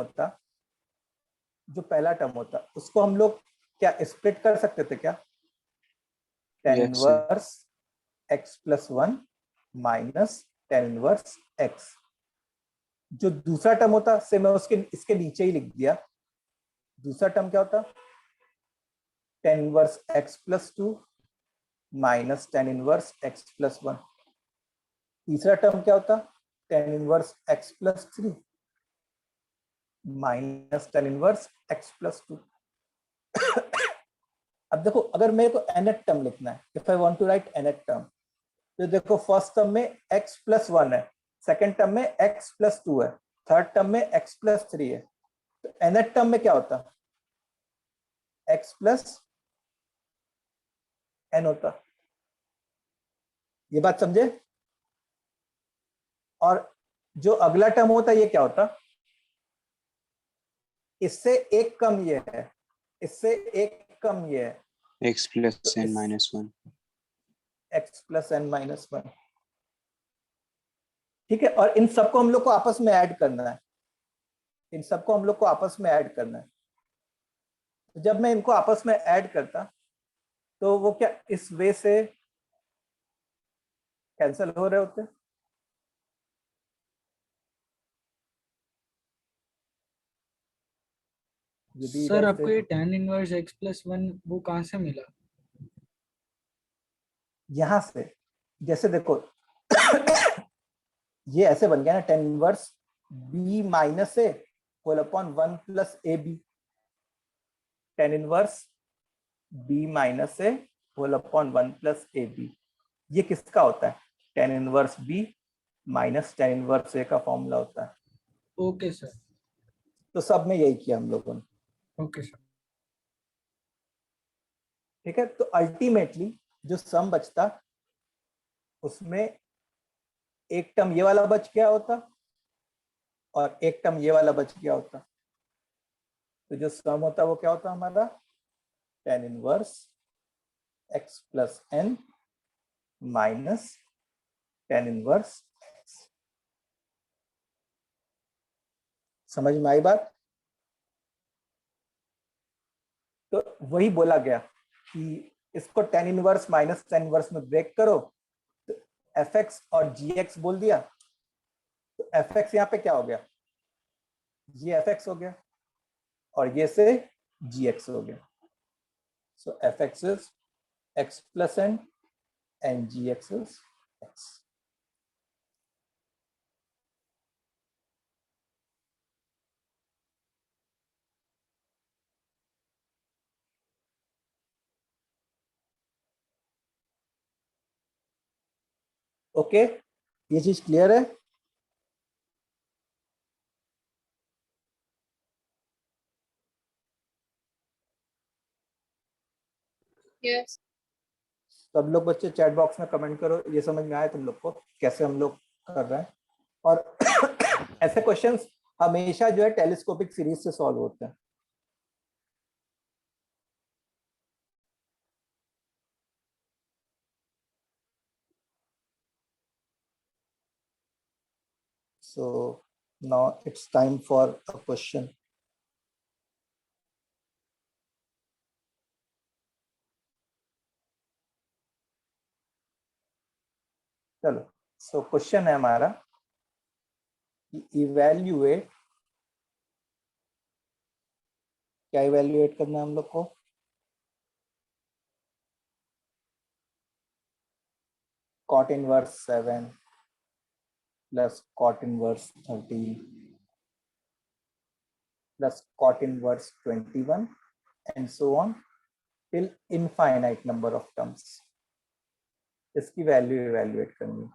Speaker 1: होता उसको हम लोग क्या स्प्लिट कर सकते थे क्या? tan
Speaker 4: Yes, sir.
Speaker 1: Inverse x+1 minus tan inverse x। जो दूसरा टर्म होता से मैं उसके इसके नीचे ही लिख दिया। दूसरा टर्म क्या होता? tan inverse x+2 minus tan inverse x+1। तीसरा टर्म क्या होता? tan inverse x+3 minus tan inverse x+2। अब देखो अगर मेरे को nth टर्म लिखना है, if I want to write nth term, तो देखो फर्स्ट टर्म में x+1 है, सेकंड टर्म में x+2 है, थर्ड टर्म में x+3 है, तो nth टर्म में क्या होता? x+n होता। ये बात समझे? और जो अगला टर्म होता ये क्या होता? इससे एक कम ये है, इससे एक कम ये है,
Speaker 4: x plus
Speaker 1: तो
Speaker 4: n minus 1.
Speaker 1: x+n-1। ठीक है, और इन सबको हम लोग को आपस में ऐड करना है, इन सबको हम लोग को आपस में ऐड करना है। तो जब मैं इनको आपस में ऐड करता तो वो क्या इस वे से कैंसिल हो रहे होते? यदि
Speaker 6: सर
Speaker 1: वैसे
Speaker 6: आपको ये tan इनवर्स x+1 वो कहाँ से मिला?
Speaker 1: यहां से, जैसे देखो ये ऐसे बन गया ना, tan inverse b minus a whole upon 1 plus a b. tan inverse b minus a whole upon 1 plus a b, ये किसका होता है? tan inverse b minus tan inverse a का फॉर्मूला होता है।
Speaker 6: Okay sir.
Speaker 1: तो सब में यही किया हम लोगों ने।
Speaker 6: Okay sir.
Speaker 1: ठीक है, तो अल्टीमेटली जो सम बचता उसमें एक टर्म ये वाला बच गया होता और एक टर्म ये वाला बच गया होता। तो जो सम होता वो क्या होता हमारा? tan inverse x+n minus tan inverse x। समझ में आई बात? तो वही बोला गया कि इसको tan inverse minus tan inverse में ब्रेक करो, तो fx और gx बोल दिया, तो fx यहाँ पे क्या हो गया? ये fx हो गया और ये से gx हो गया। सो fx is x+n and gx is x। Okay, ये चीज क्लियर है?
Speaker 2: Yes.
Speaker 1: सब लोग बच्चे चैट बॉक्स में कमेंट करो, ये समझ में आया तुम लोग को कैसे हम लोग कर रहे हैं। और ऐसे क्वेश्चंस हमेशा जो है टेलीस्कोपिक सीरीज से सॉल्व होते हैं। So now it's time for a question. चलो, सो क्वेश्चन है हमारा कि इवैल्यूएट, क्या इवैल्यूएट करना है हम लोग को? cot inverse 7 plus cot inverse 13 plus cot inverse 21 and so on till infinite number of terms। इसकी वैल्यू इवैल्यूएट करनी है।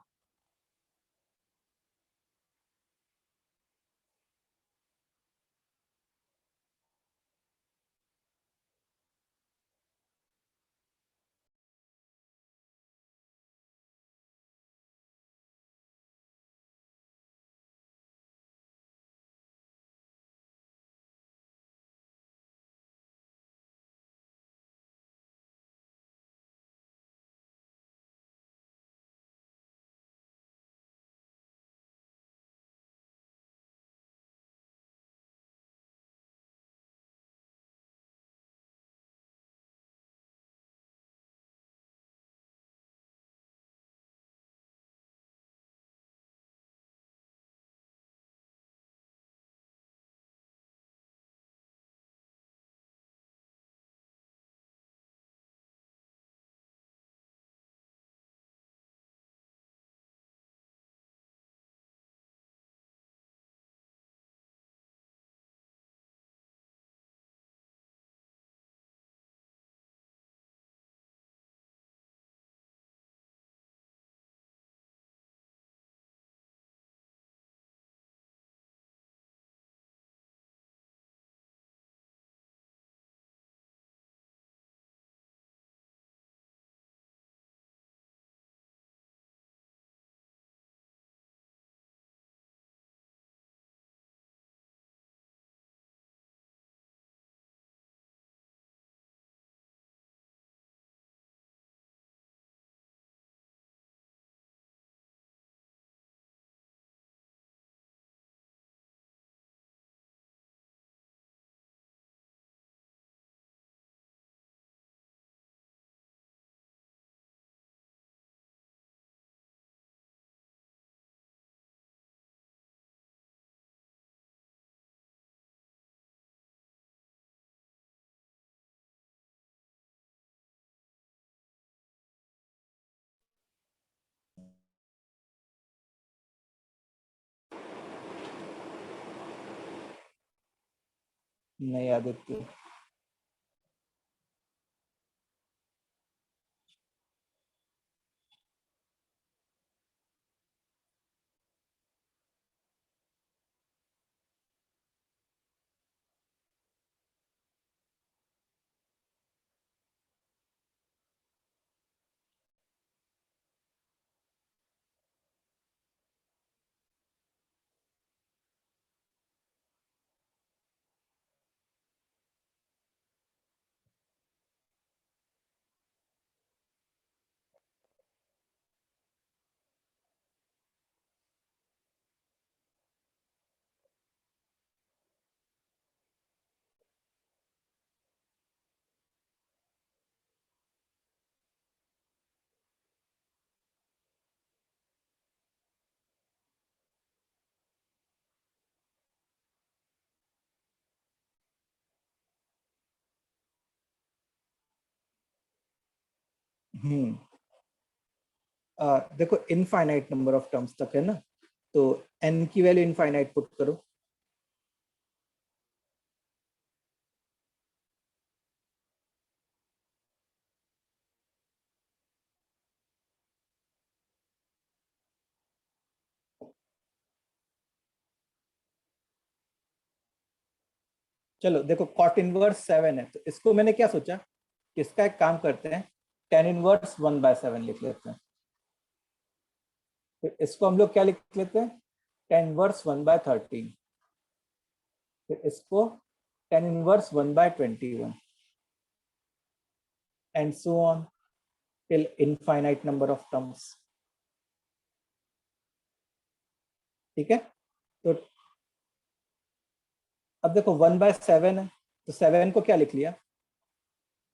Speaker 1: नहीं आदित्य। देखो इनफाइनाइट नंबर ऑफ टर्म्स तक है ना, तो n की वैल्यू इनफाइनाइट पुट करो। चलो देखो कॉट इनवर्स 7 है, तो इसको मैंने क्या सोचा कि इसका एक काम करते हैं, tan इनवर्स 1/7 लिख लेते हैं। तो इसको हम लोग क्या लिख लेते हैं, tan इनवर्स 1/13। फिर इसको tan inverse 1/21 and so on till infinite number of terms। ठीक है, तो अब देखो 1/7 है, तो 7 को क्या लिख लिया,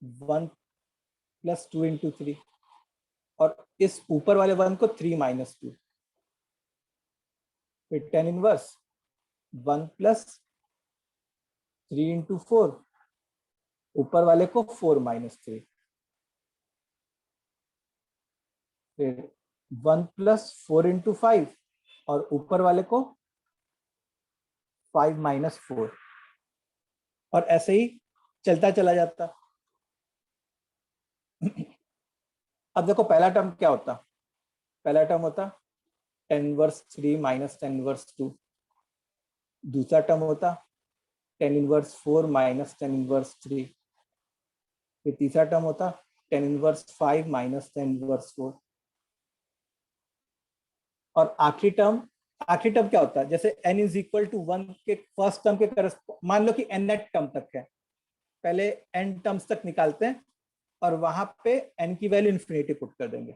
Speaker 1: 1 + 2 × 3, और इस ऊपर वाले 1 को 3 - 2, फिर tan इनवर्स 1 + 3 × 4, ऊपर वाले को 4 - 3, फिर 1 + 4 × 5, और ऊपर वाले को 5 - 4, और ऐसे ही चलता चला जाता। अब देखो पहला टर्म क्या होता, पहला टर्म होता tan इनवर्स 3 - tan इनवर्स 2, दूसरा टर्म होता tan इनवर्स 4 - tan इनवर्स 3, फिर तीसरा टर्म होता tan इनवर्स 5 - tan इनवर्स 4, और आखिरी टर्म क्या होता है, जैसे n = 1 के फर्स्ट टर्म के मान लो कि nth टर्म तक है, पहले n टर्म्स तक निकालते हैं और वहां पे n की वैल्यू इन्फिनिटी पुट कर देंगे।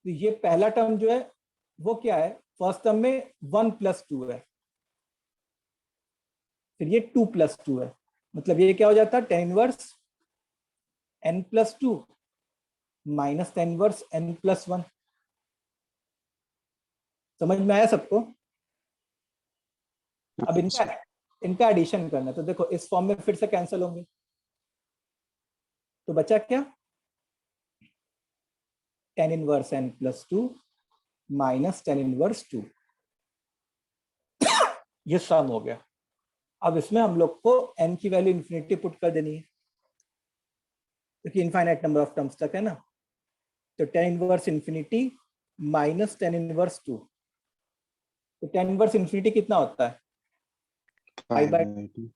Speaker 1: तो ये पहला टर्म जो है वो क्या है, फर्स्ट टर्म में 1 + 2 है, फिर ये 2 + 2 है, मतलब ये क्या हो जाता है, tan inverse n + 2 - tan inverse n + 1। समझ में आया सबको? अब इनका एडिशन करना है, तो देखो इस फॉर्म में फिर से कैंसिल होंगे, तो बचा क्या, tan inverse n + 2 - tan inverse 2, ये सम हो गया। अब इसमें हम लोग को n की वैल्यू इन्फिनिटी पुट कर देनी है, क्योंकि इनफाइनाइट नंबर ऑफ टर्म्स तक है ना, तो tan inverse infinity - tan inverse 2, तो tan इनवर्स इन्फिनिटी कितना होता है,
Speaker 4: π/2।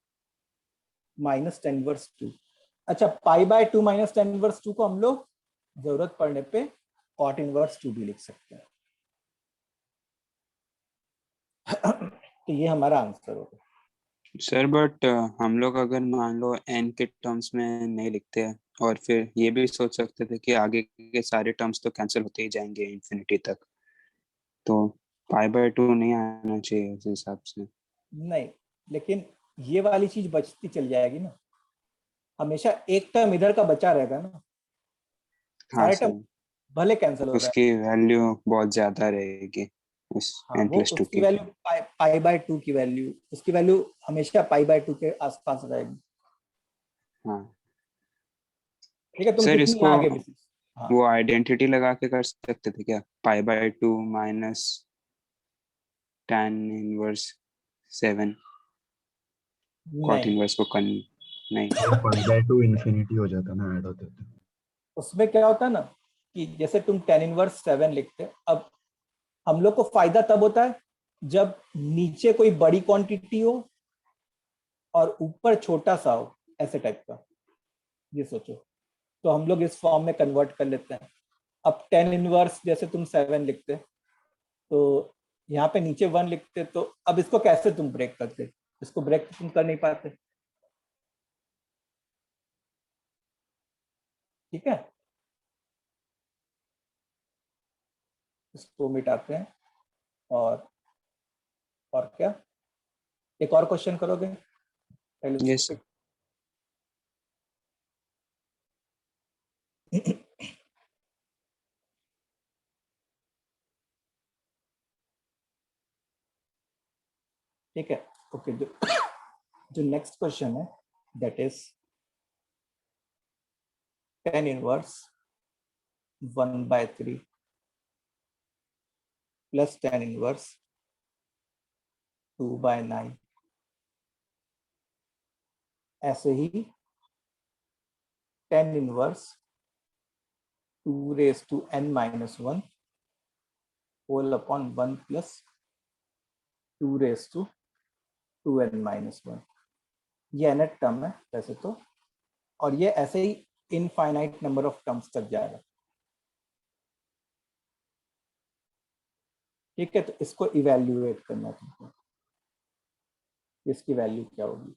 Speaker 1: - tan इनवर्स 2। अच्छा, π/2 - tan इनवर्स 2 को हम लोग जरूरत पड़ने पे cot इनवर्स 2 भी लिख सकते हैं। तो ये हमारा आंसर होगा।
Speaker 4: सर बट हम लोग अगर मान लो n के टर्म्स में नहीं लिखते हैं, और फिर ये भी सोच सकते थे कि आगे के सारे टर्म्स तो कैंसिल होते ही जाएंगे इन्फिनिटी तक, तो π/2 नहीं आना चाहिए उस हिसाब से।
Speaker 1: नहीं, लेकिन ये वाली चीज बचती चल जाएगी ना, हमेशा एक टर्म इधर का बचा रहेगा ना,
Speaker 4: हाँ
Speaker 1: सारे टर्म
Speaker 4: सर,
Speaker 1: भले कैंसिल हो रहा है।
Speaker 4: उसकी वैल्यू बहुत ज्यादा रहेगी उस
Speaker 1: हाँ,
Speaker 4: n
Speaker 1: वो
Speaker 4: + 2
Speaker 1: उसकी
Speaker 4: की।
Speaker 1: वैल्यू π/2 की वैल्यू, उसकी वैल्यू हमेशा π/2 के आसपास रहेगी।
Speaker 4: हाँ
Speaker 1: ठीक है, तुम
Speaker 4: सर,
Speaker 1: कितनी
Speaker 4: इसको
Speaker 1: आगे भी। हाँ,
Speaker 4: वो आइडेंटिटी लगा के कर सकते थे क्या, π/2 - tan इनवर्स 7। कॉट
Speaker 1: नहीं,
Speaker 4: इनवर्स को कन नहीं।
Speaker 3: पाई/2 इन्फिनिटी हो जाता ना ऐड होते होते।
Speaker 1: उसमें क्या होता है ना कि जैसे तुम tan इनवर्स 7 लिखते, अब हम लोग को फायदा तब होता है जब नीचे कोई बड़ी क्वांटिटी हो और ऊपर छोटा सा हो, ऐसे टाइप का, ये सोचो। तो हम लोग इस फॉर्म में कन्वर्ट कर लेते हैं। अब tan इनवर्स जैसे तुम 7 लिखते तो यहाँ पे नीचे 1 लिखते, तो अब इसको कैसे तुम ब्रेक करते? इसको ब्रेक तुम कर नहीं पाते, ठीक है। इसको मिटाते हैं और क्या, एक और क्वेश्चन करोगे
Speaker 4: यस
Speaker 1: टेलीस्कोपिक? ठीक है, ओके। जो नेक्स्ट क्वेश्चन है that is tan inverse 1/3 plus tan inverse 2/9, ऐसे ही tan inverse 2n-1 whole upon 1 plus 2n-1, ये nth टर्म है वैसे तो, और ये ऐसे ही इनफाइनाइट नंबर ऑफ टर्म्स तक जाएगा। ठीक है, तो इसको इवेल्युएट करना है तुमको, इसकी वैल्यू क्या होगी।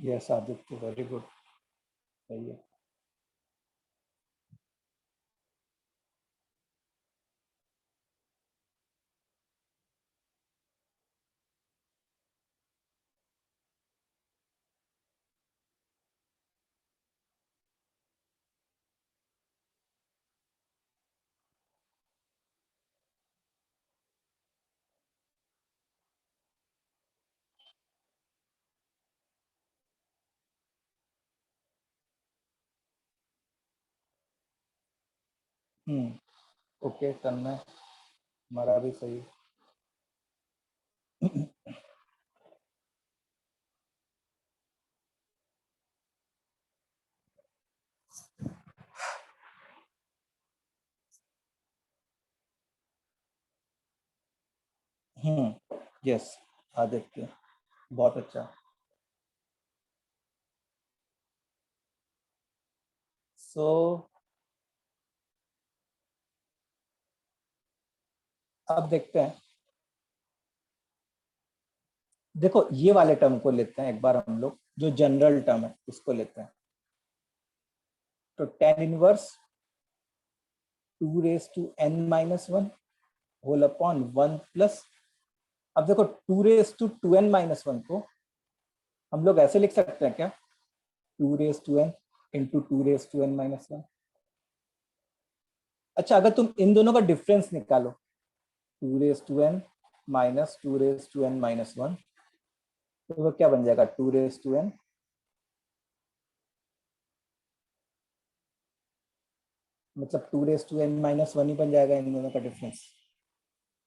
Speaker 1: यस आदित्य, वेरी गुड, सही है। ओके, तन्मय हमारा भी सही। यस आदित्य, बहुत अच्छा। सो अब देखते हैं, देखो ये वाले टर्म को लेते हैं एक बार हम लोग, जो जनरल टर्म है उसको लेते हैं। तो tan inverse 2 raise to n minus 1 whole upon 1 plus, अब देखो 2 रेज टू 2n माइनस 1 को हम लोग ऐसे लिख सकते हैं क्या, 2 raise to n into 2 raise to n minus 1। अच्छा अगर तुम इन दोनों का डिफरेंस निकालो, 2 raise to n minus 2 raise to n minus 1, तो वो क्या बन जाएगा, 2 रेज टू n, मतलब 2 रेज टू n माइनस 1 ही बन जाएगा इन दोनों का डिफरेंस।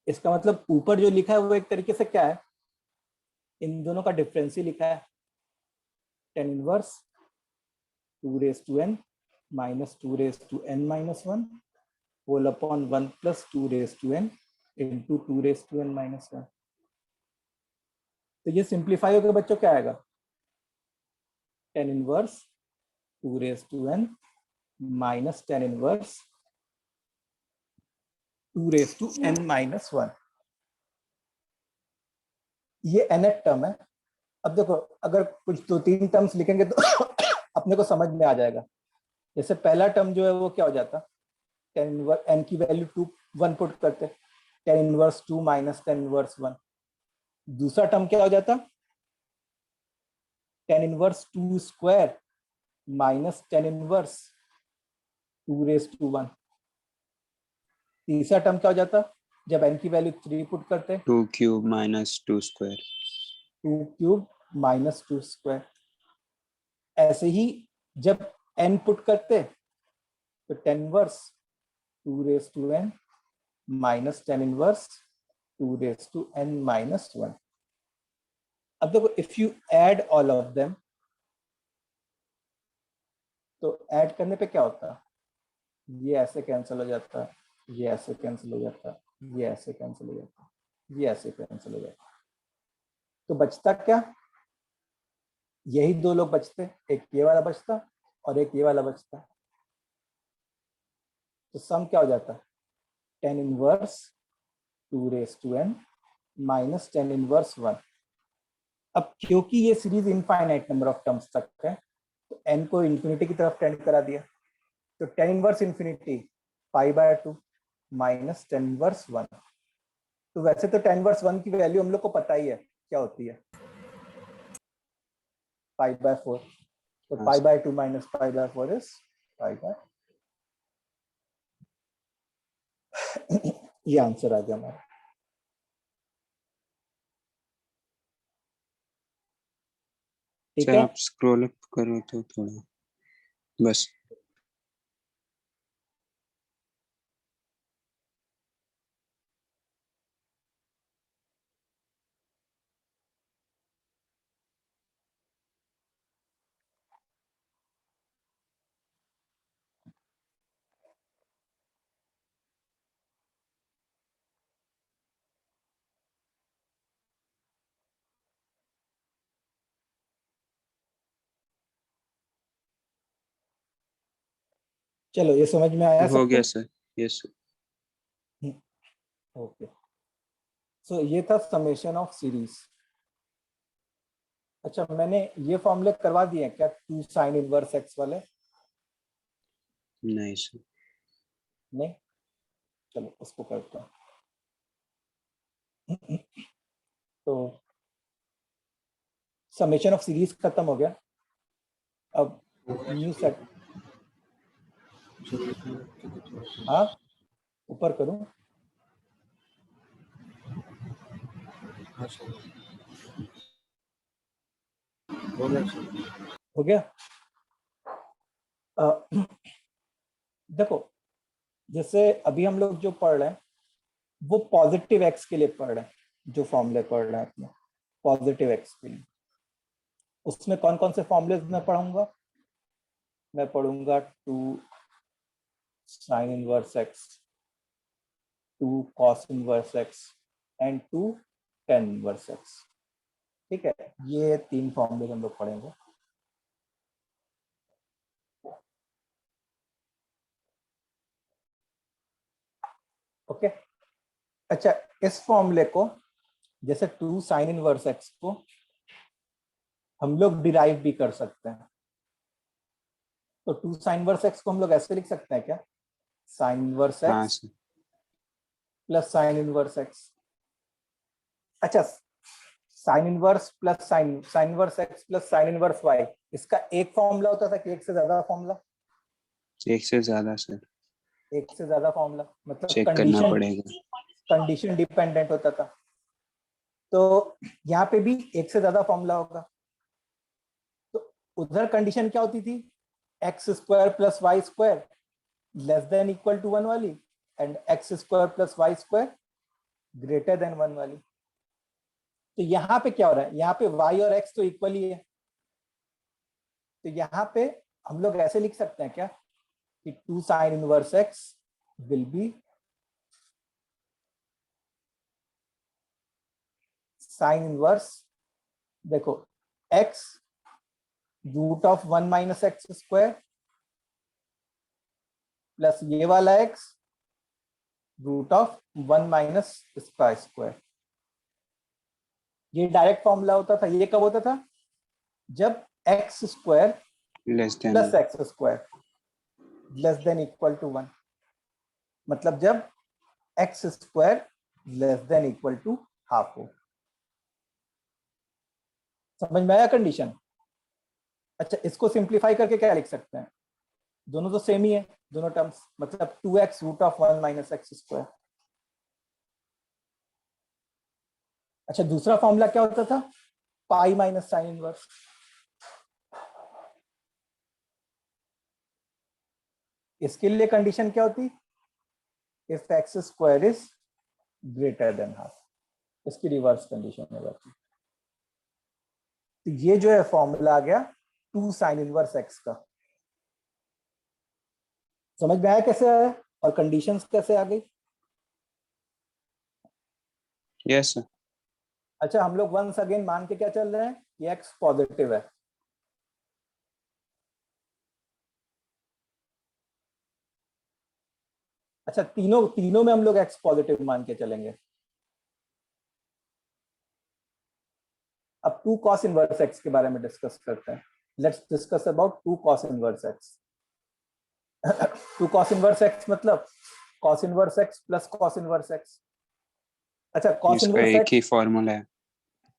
Speaker 1: इसका मतलब ऊपर जो लिखा है वो एक तरीके से क्या है, इन दोनों का डिफरेंस ही लिखा है, tan inverse 2 raise to n minus 2 raise to n minus 1 whole upon 1 plus 2 raise to n into 2 raise to n minus 1। तो ये सिंप्लीफाई होकर बच्चों क्या आएगा, tan inverse 2 raise to n minus tan inverse 2 raise to n minus 1। ये nth term है। अब देखो अगर कुछ 2-3 टर्म्स लिखेंगे तो अपने को समझ में आ जाएगा। जैसे पहला टर्म जो है वो क्या हो जाता, tan इनवर्स n की वैल्यू 2 1 पुट करते, tan inverse 2 minus tan inverse 1। दूसरा टर्म क्या हो जाता, tan inverse 2 square minus tan inverse 2 raise to 1। तीसरा टर्म क्या हो जाता, जब n की वैल्यू 3 पुट करते,
Speaker 4: 2 cube minus 2 square,
Speaker 1: 2 cube minus 2 square. ऐसे ही जब n पुट करते तो tan inverse 2 raise to n minus tan inverse 2 raise to n minus 1। अब देखो if you add all of them, तो ऐड करने पे क्या होता है, ये ऐसे कैंसिल हो जाता है, ये ऐसे कैंसिल हो जाता है, ये ऐसे कैंसिल हो जाता है, ये ऐसे कैंसिल हो जाता है। तो बचता क्या, यही दो लोग बचते, एक ये वाला बचता और एक ये वाला बचता। तो सम क्या हो जाता है, tan inverse 2 raise to n minus tan inverse 1। अब क्योंकि ये series infinite number of terms तक है, तो n को इन्फिनिटी की तरफ टेंड करा दिया, तो tan inverse infinity π/2 minus tan inverse 1। तो वैसे तो tan इनवर्स 1 की वैल्यू हम लोग को पता ही है क्या होती है, π/4। तो
Speaker 4: हाँ,
Speaker 1: π/2 माइनस π/4 इज π/, ये आंसर आ गया हमारा। ठीक
Speaker 4: सर
Speaker 1: है,
Speaker 4: आप स्क्रॉल अप करो तो थोड़ा, बस।
Speaker 1: चलो ये समझ में आया
Speaker 4: हो
Speaker 1: सबको।
Speaker 4: गया सर, यस।
Speaker 1: ओके, सो ये था समेशन ऑफ सीरीज। अच्छा मैंने ये फॉर्मूले करवा दिए हैं क्या, 2 साइन इनवर्स x वाले?
Speaker 4: नहीं सर।
Speaker 1: नहीं, चलो उसको करते हैं। तो समेशन ऑफ सीरीज खत्म हो गया, अब न्यू सेट। हाँ ऊपर करूं,
Speaker 7: हाँ सर, बोलो सर।
Speaker 1: हो गया। देखो जैसे अभी हम लोग जो पढ़ रहे हैं वो पॉजिटिव एक्स के लिए पढ़ रहे हैं, जो फॉर्मूले पढ़ रहे हैं अपने पॉजिटिव एक्स के लिए, उसमें कौन कौन से फॉर्मूले मैं पढ़ूंगा, मैं पढ़ूंगा 2 sign inverse x, 2 cos inverse x and 2 tan inverse x। ठीक है, ये 3 फॉर्मूले हम लोग पढ़ेंगे। ओके, अच्छा इस फॉर्मूले को जैसे 2 sin इनवर्स x को हम लोग डिराइव भी कर सकते हैं। तो 2 sin इनवर्स x को हम लोग ऐसे लिख सकते हैं क्या, sin इनवर्स
Speaker 4: हाँ
Speaker 1: x
Speaker 4: sir.
Speaker 1: Plus sin inverse x। अच्छा, sin inverse plus sin inverse x plus sin inverse y, इसका एक फॉर्मूला होता था कि एक से ज्यादा फॉर्मूला?
Speaker 4: एक से ज्यादा सर,
Speaker 1: एक से ज्यादा फॉर्मूला, मतलब
Speaker 4: चेक करना पड़ेगा।
Speaker 1: कंडीशन डिपेंडेंट होता था। तो यहाँ पे भी एक से ज्यादा फॉर्मूला होगा। तो उधर कंडीशन क्या होती थी, x square plus y square less than equal to 1 वाली, and x square plus y square greater than 1 वाली। तो यहाँ पे क्या हो रहा है, यहाँ पे y और x तो इक्वल ही है। तो यहाँ पे हम लोग ऐसे लिख सकते हैं क्या कि 2 sin inverse x will be sin inverse, देखो x root of 1 minus x square plus ये वाला x रूट ऑफ 1 माइनस इसका स्क्वायर। ये डायरेक्ट फॉर्मूला होता था। ये कब होता था, जब x square
Speaker 4: less than
Speaker 1: plus x square less than equal to 1, मतलब जब x square less than equal to half हो। समझ में आया कंडीशन? अच्छा, इसको सिंप्लीफाई करके क्या लिख सकते हैं, दोनों तो सेम ही है दोनों टर्म्स, मतलब 2x root of 1 minus x square. अच्छा, दूसरा फॉर्मूला क्या होता था, पाई माइनस साइन इनवर्स। इसके लिए कंडीशन क्या होती, if x square is greater than half, इसकी रिवर्स कंडीशन हो जाती। तो ये जो है फॉर्मूला आ गया 2 साइन इनवर्स एक्स का। समझ में आया कैसे आया और कंडीशंस कैसे आ गई?
Speaker 4: Yes sir.
Speaker 1: अच्छा, हम लोग वंस अगेन मान के क्या चल रहे हैं, ये एक्स पॉजिटिव है। अच्छा, तीनों में हम लोग एक्स पॉजिटिव मान के चलेंगे। अब 2 cos इनवर्स एक्स के बारे में डिस्कस करते हैं। Let's discuss about 2 cos inverse x. 2 cos inverse x मतलब cos inverse x plus cos inverse x. अच्छा, cos
Speaker 4: इसका
Speaker 1: इनवर्स
Speaker 4: एक
Speaker 1: एक्स
Speaker 4: ही फॉर्मूला है।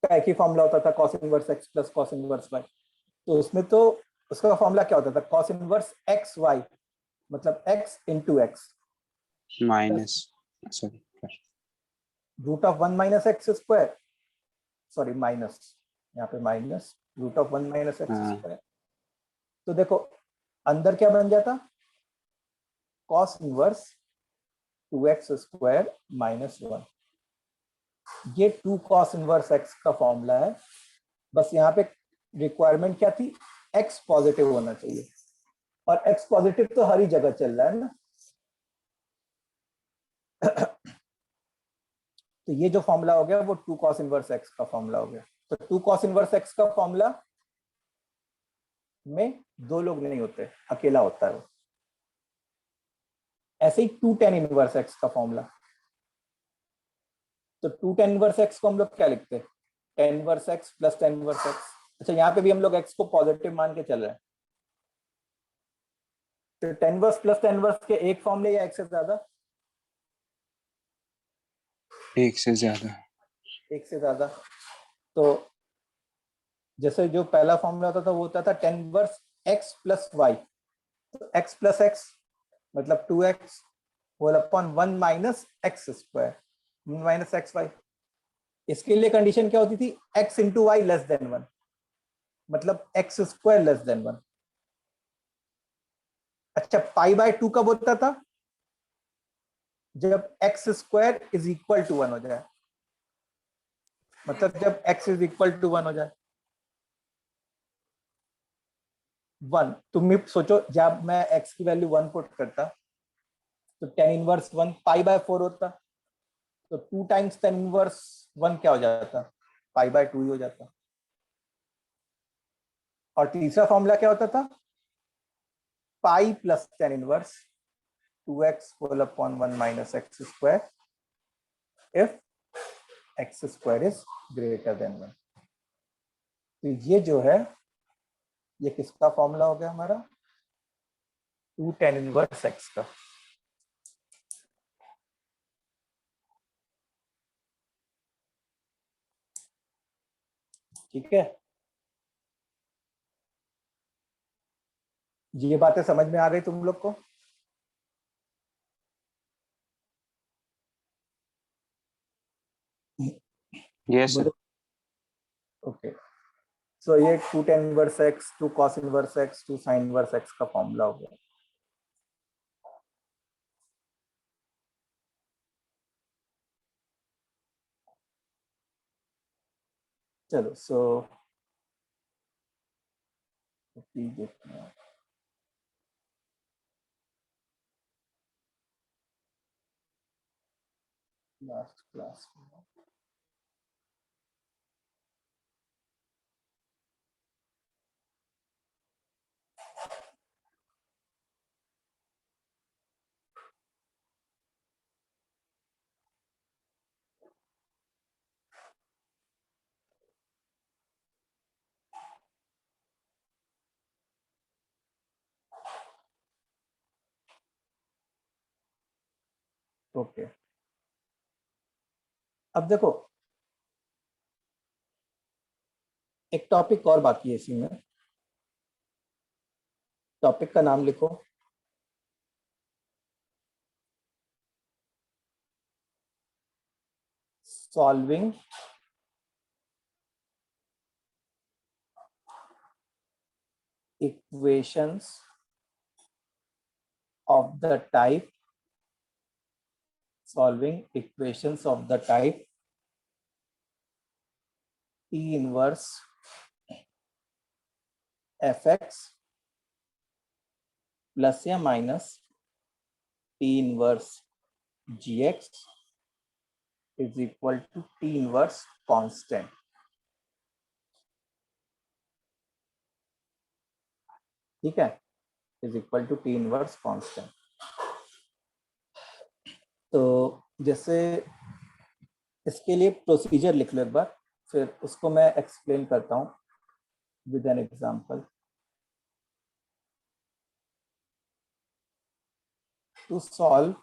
Speaker 1: का एक ही फॉर्मूला होता था, cos inverse x plus cos inverse y. तो उसमें तो उसका फॉर्मूला क्या होता था, cos इनवर्स एक्स वाई मतलब x into x
Speaker 4: minus, sorry,
Speaker 1: root of 1 minus x square, sorry minus, यहाँ पे minus root of 1 minus x
Speaker 4: हाँ।
Speaker 1: स्क्वायर। तो देखो अंदर क्या बन जाता, cos inverse 2x square minus 1। ये 2 cos इनवर्स x का फॉर्मूला है। बस यहाँ पे रिक्वायरमेंट क्या थी, x पॉजिटिव होना चाहिए, और x पॉजिटिव तो हर ही जगह चल रहा है ना। तो ये जो फॉर्मूला हो गया वो 2 cos इनवर्स x का फॉर्मूला हो गया। तो 2 cos इनवर्स x का फॉर्मूला में 2 लोग नहीं होते, अकेला होता है वो। ऐसे ही 2 tan इनवर्स x का फॉर्मूला, तो 2 tan इनवर्स x को हम लोग क्या लिखते हैं, tan inverse x plus tan inverse x। अच्छा, यहाँ पे भी हम लोग x को पॉजिटिव मान के चल रहे हैं। तो tan inverse plus tan inverse के एक फॉर्मूले या एक से ज्यादा?
Speaker 4: एक से ज्यादा।
Speaker 1: एक से ज्यादा। तो जैसे जो पहला फॉर्मूला होता था वो होता था tan inverse x plus y. तो x प्लस x मतलब 2x whole upon 1 minus x square minus x y. इसके लिए कंडीशन क्या होती थी, x into y less than 1 मतलब एक्स स्क्वायर लेस देन 1। अच्छा, पाई बाय 2 कब होता था, जब x square is equal to 1 हो जाए, मतलब जब x इज इक्वल टू 1 हो जाए। 1, तुम सोचो जब मैं x की वैल्यू 1 पुट करता तो tan इनवर्स 1 पाई बाय 4 होता, तो 2 टाइम्स tan इनवर्स वन क्या हो जाता, पाई बाय 2 ही हो जाता। और तीसरा फॉर्मूला क्या होता था, pi plus tan inverse 2x whole upon 1 minus x square if x square is greater than 1। तो ये जो है ये किसका फॉर्मूला हो गया हमारा, 2 टेन इनवर्स एक्स का। ठीक है, ये बातें समझ में आ गई तुम लोग को?
Speaker 4: Yes sir.
Speaker 1: बोलो। ओके, सो ये 2 ten inverse x, 2 cos inverse x, 2 sign inverse x का फॉर्मूला हो गया। चलो, सो देखते हैं लास्ट क्लास में। ओके, अब देखो एक टॉपिक और बाकी है इसी में। टॉपिक का नाम लिखो, solving equations of the type solving equations of the type T inverse fx plus या minus T inverse gx is equal to T inverse constant। ठीक है, is equal to T inverse constant। तो जैसे इसके लिए प्रोसीजर लिख लो एक बार, फिर उसको मैं एक्सप्लेन करता हूँ with an example. To solve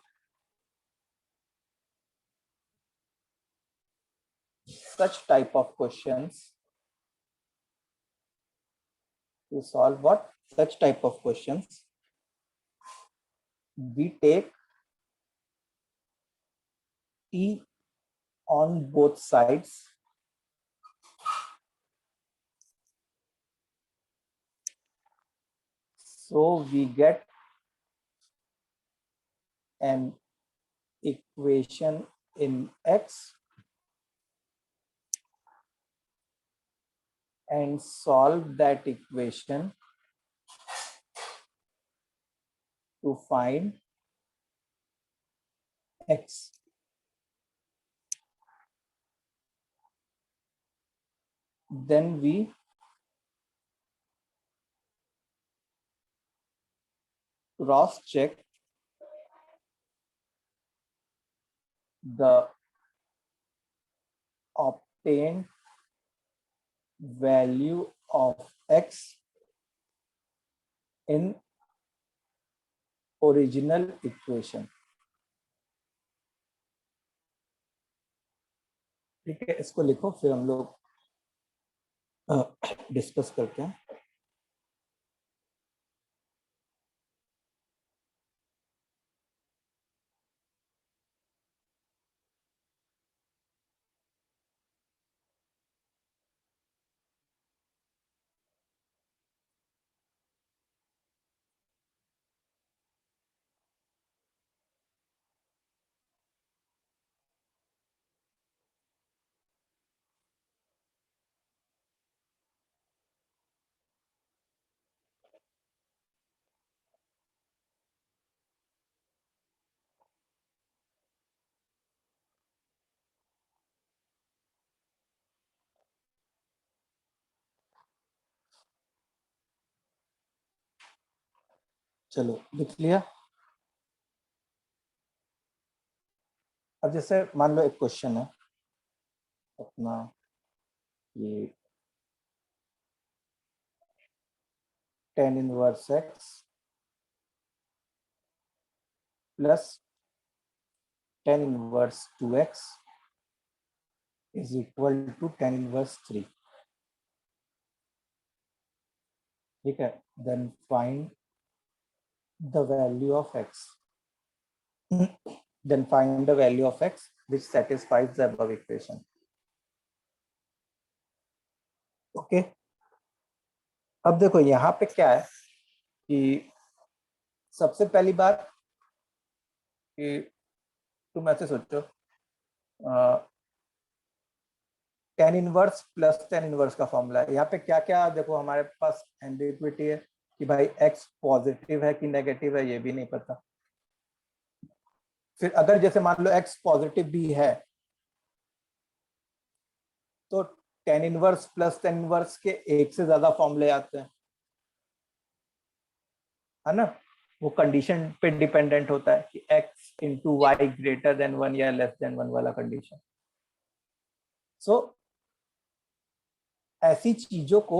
Speaker 1: such type of questions, to solve what such type of questions, we take T on both sides so we get an equation in X and solve that equation to find X। Then we cross check the obtained value of X in original equation। ठीक है, इसको लिखो फिर हम लोग discuss करते हैं। चलो लिख लिया। अब जैसे मान लो एक क्वेश्चन है अपना, ये tan inverse x plus tan inverse 2x is equal to tan inverse 3। ठीक है, then find the value of x, then find the value of x which satisfies the above equation. Okay अब देखो यहाँ पे क्या है कि सबसे पहली बात कि तुम ऐसे सोचो, tan inverse plus tan inverse का फॉर्मूला है। यहाँ पे क्या क्या देखो हमारे पास एम्बिग्विटी है कि भाई x पॉजिटिव है कि नेगेटिव है ये भी नहीं पता। फिर अगर जैसे मान लो x पॉजिटिव भी है तो tan inverse plus tan inverse के एक से ज्यादा फॉर्मूले आते हैं, है ना। वो कंडीशन पे डिपेंडेंट होता है कि x into y greater than 1 या लेस देन 1 वाला कंडीशन। सो ऐसी चीजों को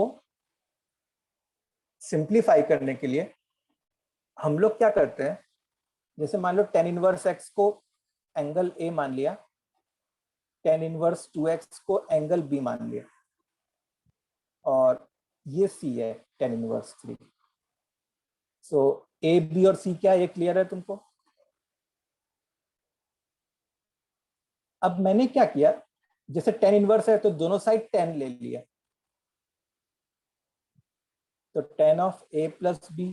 Speaker 1: सिंप्लीफाई करने के लिए हम लोग क्या करते हैं, जैसे मान लो tan इनवर्स x को एंगल A मान लिया, tan इनवर्स 2x को एंगल B मान लिया, और ये C है tan inverse 3। So A, B और C क्या है, ये क्लियर है तुमको। अब मैंने क्या किया, जैसे tan इनवर्स है तो दोनों साइड tan ले लिया, तो tan of A plus B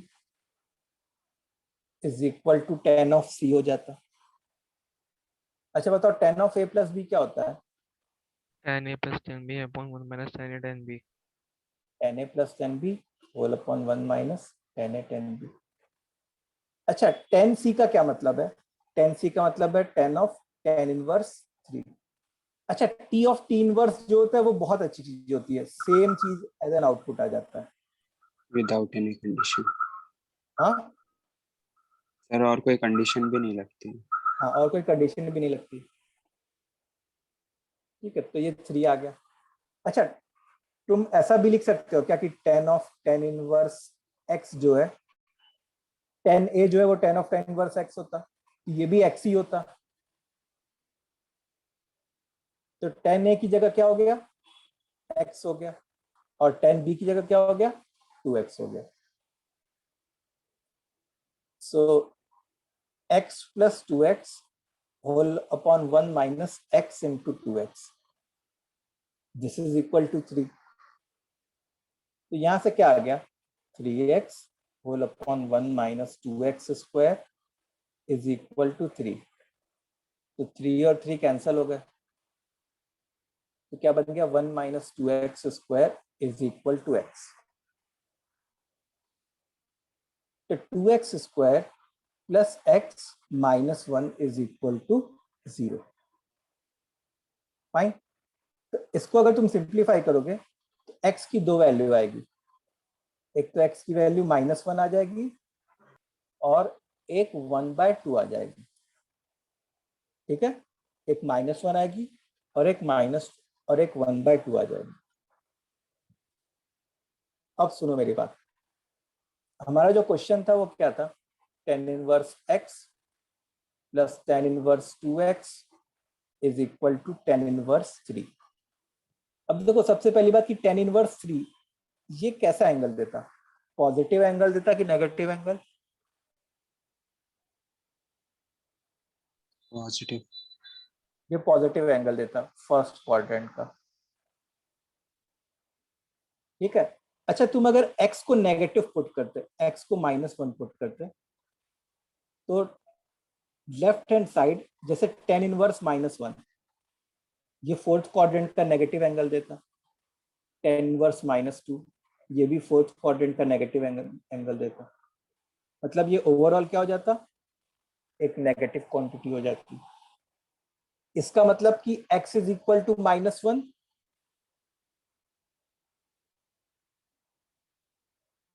Speaker 1: is equal to tan of C हो जाता। अच्छा बताओ tan of A plus B क्या होता है।
Speaker 8: tan a plus tan b upon 1 minus tan a tan b.
Speaker 1: tan A plus tan B whole upon 1 minus tan A tan B। अच्छा tan C का क्या मतलब है, tan C का मतलब है tan ऑफ tan इनवर्स 3। अच्छा T of T inverse जो होता है वो बहुत अच्छी चीज होती है, सेम चीज एज एन आउटपुट आ जाता है।
Speaker 4: Without any condition.
Speaker 1: हाँ
Speaker 4: सर और कोई कंडीशन भी नहीं लगती।
Speaker 1: हाँ, और कोई कंडीशन भी नहीं लगती। ठीक है, तो ये 3 आ गया। अच्छा तुम ऐसा भी लिख सकते हो क्या कि tan of tan inverse x जो है, tan A जो है वो tan of tan inverse x होता, ये भी x ही होता। तो tan A की जगह क्या हो गया, x हो गया, और tan B की जगह क्या हो गया, 2x हो गया। So x plus 2x whole upon 1 minus x into 2x, this is equal to 3। तो यहां से क्या आ गया, 3x whole upon 1 minus 2x square is equal to 3। तो 3 और 3 कैंसल हो गए, तो क्या बन गया, 1 minus 2x square is equal to x। तो 2x स्क्वायर plus x minus 1 is equal to 0। Fine. तो इसको अगर तुम सिंप्लीफाई करोगे तो x की दो वैल्यू आएगी, एक तो x की वैल्यू -1 आ जाएगी और एक 1/2 आ जाएगी। ठीक है, एक -1 आएगी और एक 1/2 आ जाएगी। अब सुनो मेरी बात, हमारा जो क्वेश्चन था वो क्या था, tan inverse x plus tan inverse 2x is equal to tan inverse 3। अब देखो सबसे पहली बात कि tan इनवर्स 3 ये कैसा एंगल देता, पॉजिटिव एंगल देता कि नेगेटिव एंगल।
Speaker 4: पॉजिटिव।
Speaker 1: ये पॉजिटिव एंगल देता फर्स्ट क्वाड्रेंट का। ठीक है, अच्छा तुम अगर x को नेगेटिव पुट करते, x को -1 पुट करते, तो लेफ्ट हैंड साइड जैसे tan इनवर्स -1 ये फोर्थ क्वाड्रेंट का नेगेटिव एंगल देता, tan इनवर्स -2 ये भी फोर्थ क्वाड्रेंट का नेगेटिव एंगल देता। मतलब ये ओवरऑल क्या हो जाता, एक नेगेटिव क्वांटिटी हो जाती। इसका मतलब कि x is equal to -1,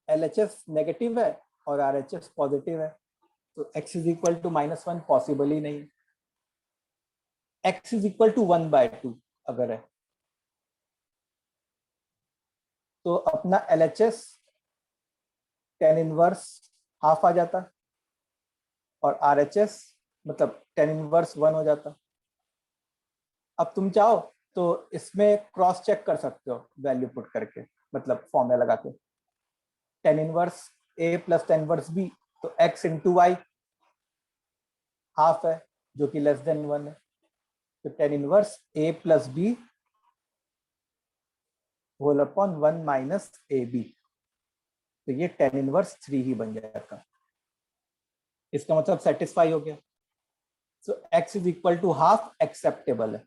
Speaker 1: LHS negative है और RHS पॉजिटिव है, तो x is equal to -1 possible ही नहीं। x इज इक्वल टू 1/2 अगर है तो अपना LHS tan इनवर्स हाफ आ जाता और RHS मतलब tan इनवर्स 1 हो जाता। अब तुम चाहो तो इसमें क्रॉस चेक कर सकते हो वैल्यू पुट करके, मतलब फॉर्मूला लगा के, tan inverse A plus tan inverse B, तो x इंटू वाई हाफ है जो कि लेस देन 1 है, तो tan inverse A plus B whole upon 1 minus AB, तो ये tan इनवर्स 3 ही बन जाएगा। इसका मतलब सेटिस्फाई हो गया। So x is equal to half acceptable है,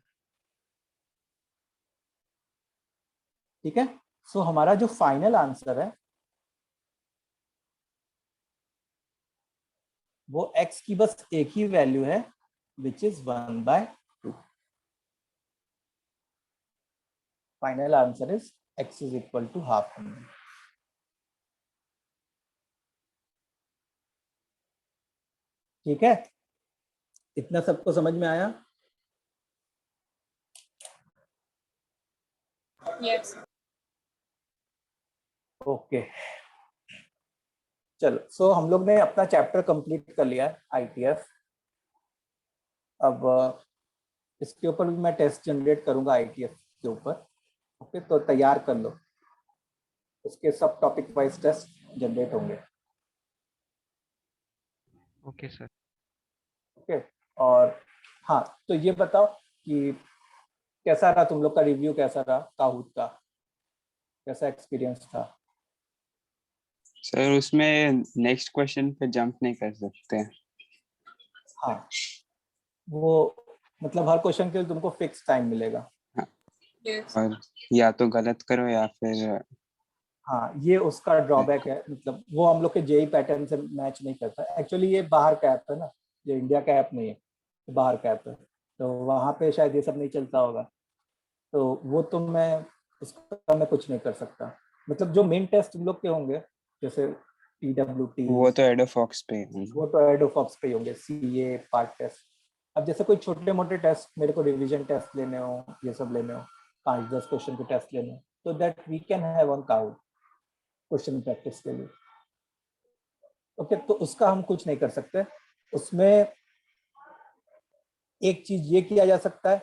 Speaker 1: ठीक है। सो हमारा जो फाइनल आंसर है वो x की बस एक ही वैल्यू है which is 1/2। Final answer is x is equal to half. ठीक है, इतना सबको समझ में आया?
Speaker 2: Yes.
Speaker 1: ओके चलो, सो हम लोग ने अपना चैप्टर कंप्लीट कर लिया है ITF। अब इसके ऊपर भी मैं टेस्ट जनरेट करूंगा ITF के ऊपर। ओके, तो तैयार कर लो, उसके सब टॉपिक वाइज टेस्ट जनरेट होंगे।
Speaker 8: Okay sir.
Speaker 1: ओके, और हाँ तो ये बताओ कि कैसा रहा तुम लोग का रिव्यू, कैसा रहा काहूत का, कैसा एक्सपीरियंस था?
Speaker 4: सर उसमें नेक्स्ट क्वेश्चन पे जंप नहीं कर सकते।
Speaker 1: हाँ, वो मतलब हर क्वेश्चन के लिए तुमको फिक्स टाइम मिलेगा।
Speaker 2: Yes.
Speaker 4: और या तो गलत करो या फिर
Speaker 1: हाँ, ये उसका ड्रॉबैक है, मतलब वो हम लोग के जेई पैटर्न से मैच नहीं करता। एक्चुअली ये बाहर का ऐप है ना, ये इंडिया का ऐप नहीं है, ये बाहर का ऐप है, तो वहाँ पे शायद ये सब नहीं चलता होगा, तो वो तो मैं उसका मैं कुछ नहीं कर सकता। मतलब जो मेन टेस्ट तुम लोग के होंगे जैसे PWT,
Speaker 4: वो तो एडोफॉक्स पे है।
Speaker 1: वो तो एडोफॉक्स पे ही होंगे, CA पार्ट टेस्ट। अब जैसे कोई छोटे मोटे टेस्ट मेरे को रिवीजन टेस्ट लेने हो, ये सब लेने हो, 5-10 क्वेश्चन के टेस्ट लेने हो, तो that we can have on count question practice के लिए। ओके, तो उसका हम कुछ नहीं कर सकते। उसमें एक चीज ये किया जा सकता है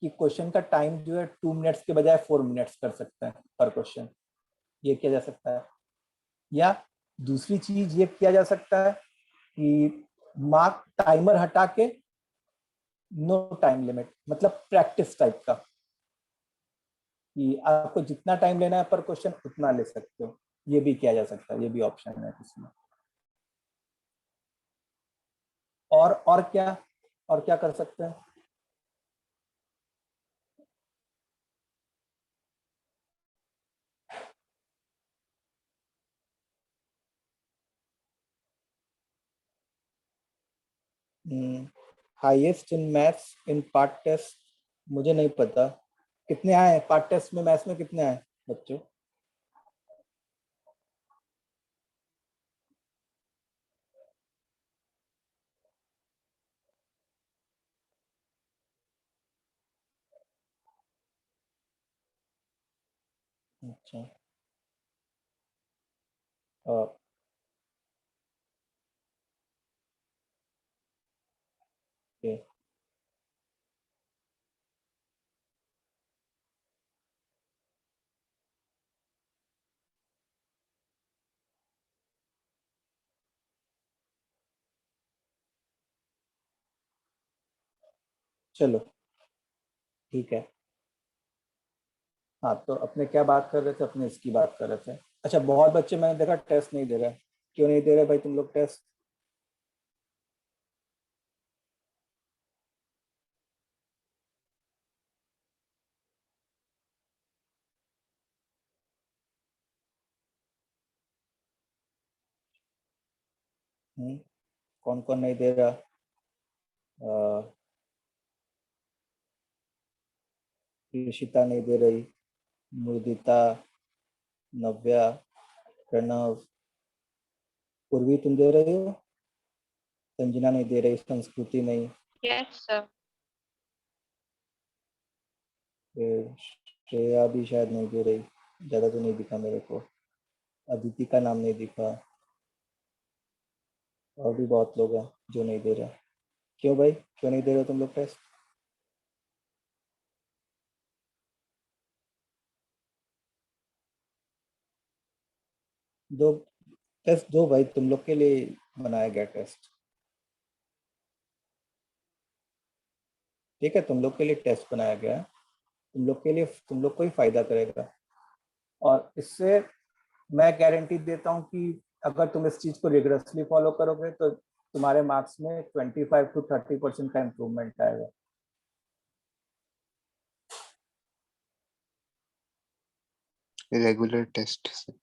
Speaker 1: कि क्वेश्चन का टाइम जो है 2 मिनट्स के बजाय 4 मिनट्स कर सकते हैं पर क्वेश्चन, ये किया जा सकता है। या दूसरी चीज ये किया जा सकता है कि मार्क टाइमर हटा के नो टाइम लिमिट, मतलब प्रैक्टिस टाइप का, कि आपको जितना टाइम लेना है पर क्वेश्चन उतना ले सकते हो, ये भी किया जा सकता है, ये भी ऑप्शन है इसमें। और क्या कर सकते हैं? Highest in maths in part test मुझे नहीं पता कितने आए पार्ट टेस्ट में, मैथ्स में कितने आए बच्चों? अच्छा, ओके, चलो ठीक है। हाँ, तो अपने क्या बात कर रहे थे? अपने इसकी बात कर रहे थे। अच्छा, बहुत बच्चे मैंने देखा टेस्ट नहीं दे रहे। क्यों नहीं दे रहे भाई तुम लोग टेस्ट? कौन कौन नहीं दे रहा? ऋषिता नहीं दे रही, मुदिता, नव्या, प्रणव, पूर्वी तुम दे रही हो, संजना नहीं दे रही, संस्कृति नहीं,
Speaker 9: Yes, sir.
Speaker 1: फिर श्रेया भी शायद नहीं दे रही, ज़्यादा तो नहीं दिखा मेरे को, अदिति का नाम नहीं दिखा, और भी बहुत लोग हैं जो नहीं दे रहे। क्यों भाई, क्यों नहीं दे रहे हो तुम लोग टेस्ट? दो टेस्ट दो भाई, तुम लोग के लिए बनाया गया टेस्ट, ठीक है, तुम लोग के लिए टेस्ट बनाया गया है, तुम लोग के लिए, तुम लोग को ही फायदा करेगा। और इससे मैं गारंटी देता हूँ कि अगर तुम इस चीज को रिगरसली फॉलो करोगे तो तुम्हारे मार्क्स में 25 to 30% का इम्प्रूवमेंट आएगा।
Speaker 4: रेगुलर टेस्ट से।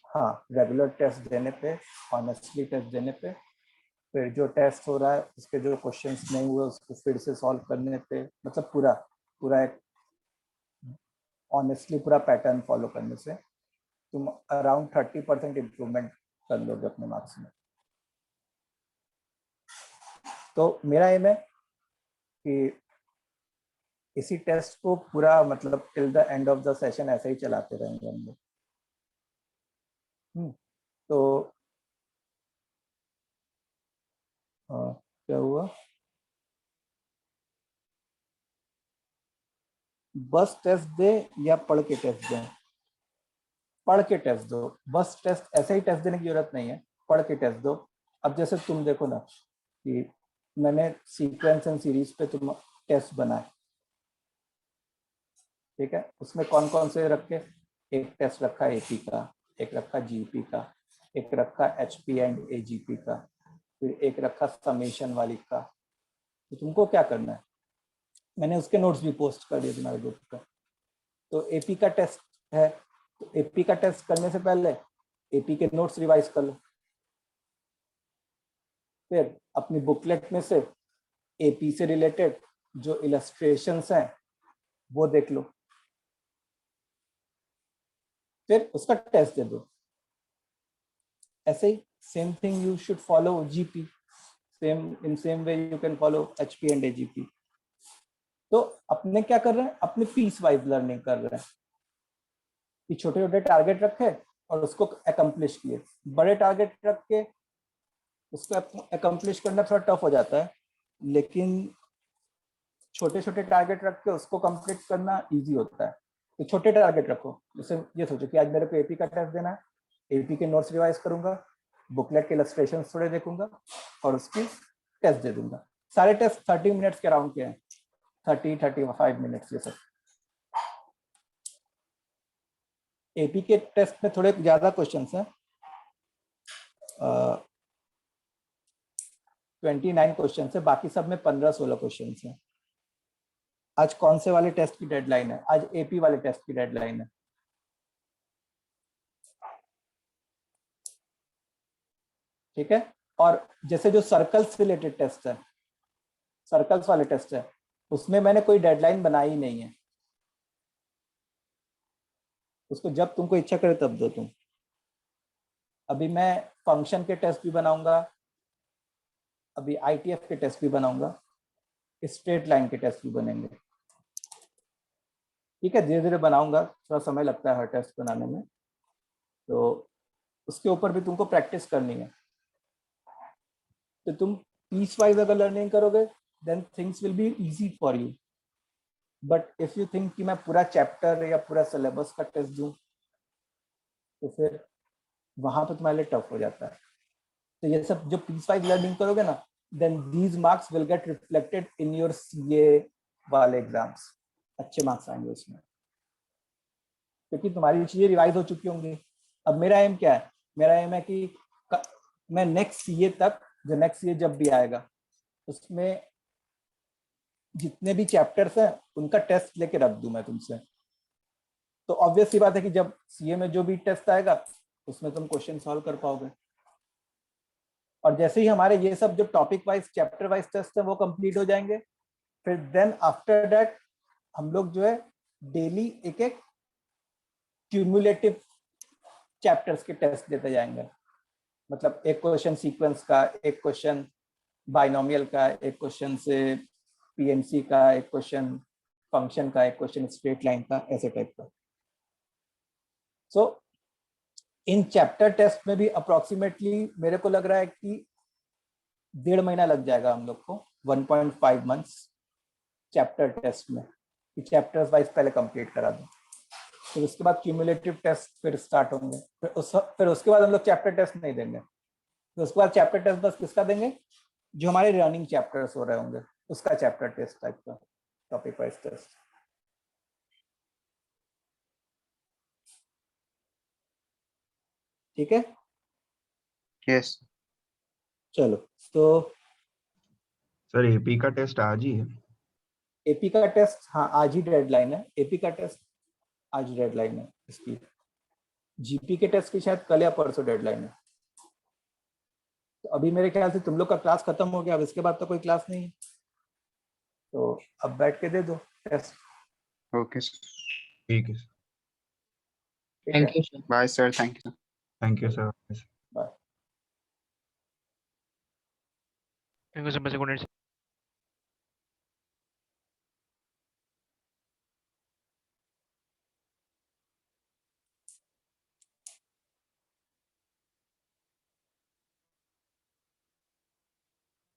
Speaker 1: हाँ, रेगुलर टेस्ट देने पे, ऑनेस्टली टेस्ट देने पे, फिर जो टेस्ट हो रहा है उसके जो क्वेश्चंस नहीं हुए उसको फिर से सॉल्व करने पे, मतलब पूरा पूरा एक ऑनेस्टली पूरा पैटर्न फॉलो करने से तुम अराउंड 30% इम्प्रूवमेंट कर लोगे अपने मार्क्स में। तो मेरा एम है कि इसी टेस्ट को पूरा मतलब till the end of the session ऐसे ही चलाते रहेंगे हम लोग। तो क्या हुआ, बस टेस्ट दे या पढ़ के टेस्ट दें? पढ़ के टेस्ट दो, बस टेस्ट ऐसे ही टेस्ट देने की जरूरत नहीं है, पढ़ के टेस्ट दो। अब जैसे तुम देखो ना कि मैंने सीक्वेंस एंड सीरीज पे तुम टेस्ट बनाए, ठीक है, उसमें कौन कौन से रखे, एक टेस्ट रखा एपी का, एक रखा जीपी का, एक रखा एचपी एंड एजीपी का, फिर एक रखा समेशन वाली का। तो तुमको क्या करना है, मैंने उसके नोट्स भी पोस्ट कर दिए तुम्हारे ग्रुप पर। तो एपी का टेस्ट है, तो एपी का टेस्ट करने से पहले एपी के नोट्स रिवाइज कर लो, फिर अपनी बुकलेट में से एपी से रिलेटेड जो इलस्ट्रेशंस हैं वो देख लो, फिर उसका टेस्ट दे दो। ऐसे ही same thing you should follow GP, same in same way you can follow HP and AGP. तो अपने क्या कर रहे हैं, अपने पीस वाइज लर्निंग कर रहे हैं कि छोटे छोटे टारगेट रखे और उसको अकम्प्लिश किए। बड़े टारगेट रख के उसको अकम्प्लिश करना थोड़ा टफ हो जाता है, लेकिन छोटे छोटे टारगेट रख के उसको कंप्लीट करना इजी होता है। तो छोटे टारगेट रखो, जैसे ये सोचो कि आज मेरे को एपी का टेस्ट देना है, एपी के नोट्स रिवाइज करूंगा, बुकलेट के इलस्ट्रेशन थोड़े देखूंगा और उसकी टेस्ट दे दूंगा। सारे टेस्ट 30 मिनट्स के अराउंड के हैं, 30-35 मिनट्स ये सब। एपी के टेस्ट में थोड़े ज्यादा क्वेश्चंस हैं, 29 क्वेश्चन है, बाकी सब में 15-16 क्वेश्चन हैं। आज कौन से वाले टेस्ट की डेडलाइन है? आज एपी वाले टेस्ट की डेडलाइन है। ठीक है, और जैसे जो सर्कल्स रिलेटेड टेस्ट है, सर्कल्स वाले टेस्ट है, उसमें मैंने कोई डेडलाइन बनाई नहीं है, उसको जब तुमको इच्छा करे तब दो तुम। अभी मैं फंक्शन के टेस्ट भी बनाऊंगा, अभी आईटीएफ के टेस्ट भी बनाऊंगा, स्ट्रेट लाइन के टेस्ट भी बनेंगे। ठीक है, धीरे धीरे बनाऊंगा, थोड़ा समय लगता है हर टेस्ट बनाने में, तो उसके ऊपर भी तुमको प्रैक्टिस करनी है। तो तुम पीस वाइज अगर लर्निंग करोगे then things will be easy for you, but if you think कि मैं पूरा चैप्टर या पूरा सिलेबस का टेस्ट दूं तो फिर वहां पर तुम्हारे लिए टफ हो जाता है। तो ये सब जो पीस वाइज लर्निंग करोगे ना, then these marks will get reflected in your CA वाले एग्जाम्स, अच्छे मार्क्स आएंगे उसमें, क्योंकि तुम्हारी चीजें रिवाइज हो चुकी होंगी। अब मेरा एम क्या है, मेरा एम है कि मैं नेक्स्ट सीए तक, जो नेक्स्ट सीए जब भी आएगा उसमें जितने भी चैप्टर्स हैं उनका टेस्ट लेके रख दूं मैं तुमसे। तो ऑब्वियस सी बात है कि जब सीए में जो भी टेस्ट आएगा उसमें तुम क्वेश्चन सॉल्व कर पाओगे। और जैसे ही हमारे ये सब जो topic wise chapter wise test है वो कंप्लीट हो जाएंगे, फिर देन आफ्टर दैट हम लोग जो है डेली एक एक क्यूमुलेटिव चैप्टर्स के टेस्ट देते जाएंगे। मतलब एक क्वेश्चन सीक्वेंस का, एक क्वेश्चन बाइनोमियल का, एक क्वेश्चन से पीएमसी का, एक क्वेश्चन फंक्शन का, एक क्वेश्चन स्ट्रेट लाइन का, ऐसे टाइप का। सो इन चैप्टर टेस्ट में भी अप्रोक्सीमेटली मेरे को लग रहा है कि 1.5 महीना लग जाएगा हम लोग को, 1.5 मंथ्स चैप्टर टेस्ट में, कि चैप्टर्स वाइज पहले कंप्लीट करा दूं। फिर उसके बाद क्यूमुलेटिव टेस्ट फिर स्टार्ट होंगे, फिर उसके बाद हम लोग चैप्टर टेस्ट नहीं देंगे। फिर उसके बाद चैप्टर टेस्ट बस किसका देंगे, जो हमारे रनिंग चैप्टर्स हो रहे होंगे उसका चैप्टर टेस्ट टाइप का, टॉपिक वाइज टेस्ट। ठीक है,
Speaker 4: यस
Speaker 1: चलो। तो
Speaker 3: सर एपी का टेस्ट आज ही है?
Speaker 1: एपी का टेस्ट हाँ आज ही डेडलाइन है, एपी का टेस्ट आज डेडलाइन है इसकी। जीपी के टेस्ट की शायद कल या परसों डेडलाइन है। तो अभी मेरे ख्याल से तुम लोग का क्लास खत्म हो गया, अब इसके बाद तो कोई क्लास नहीं है, तो अब बैठ के दे दो टेस्ट।
Speaker 4: ओके सर,
Speaker 3: ठीक है सर,
Speaker 1: ठीक है,
Speaker 5: thank you sir.
Speaker 4: Bye sir, thank you.
Speaker 3: Thank you sir.
Speaker 1: Bye.
Speaker 8: Thank you so much. Good night.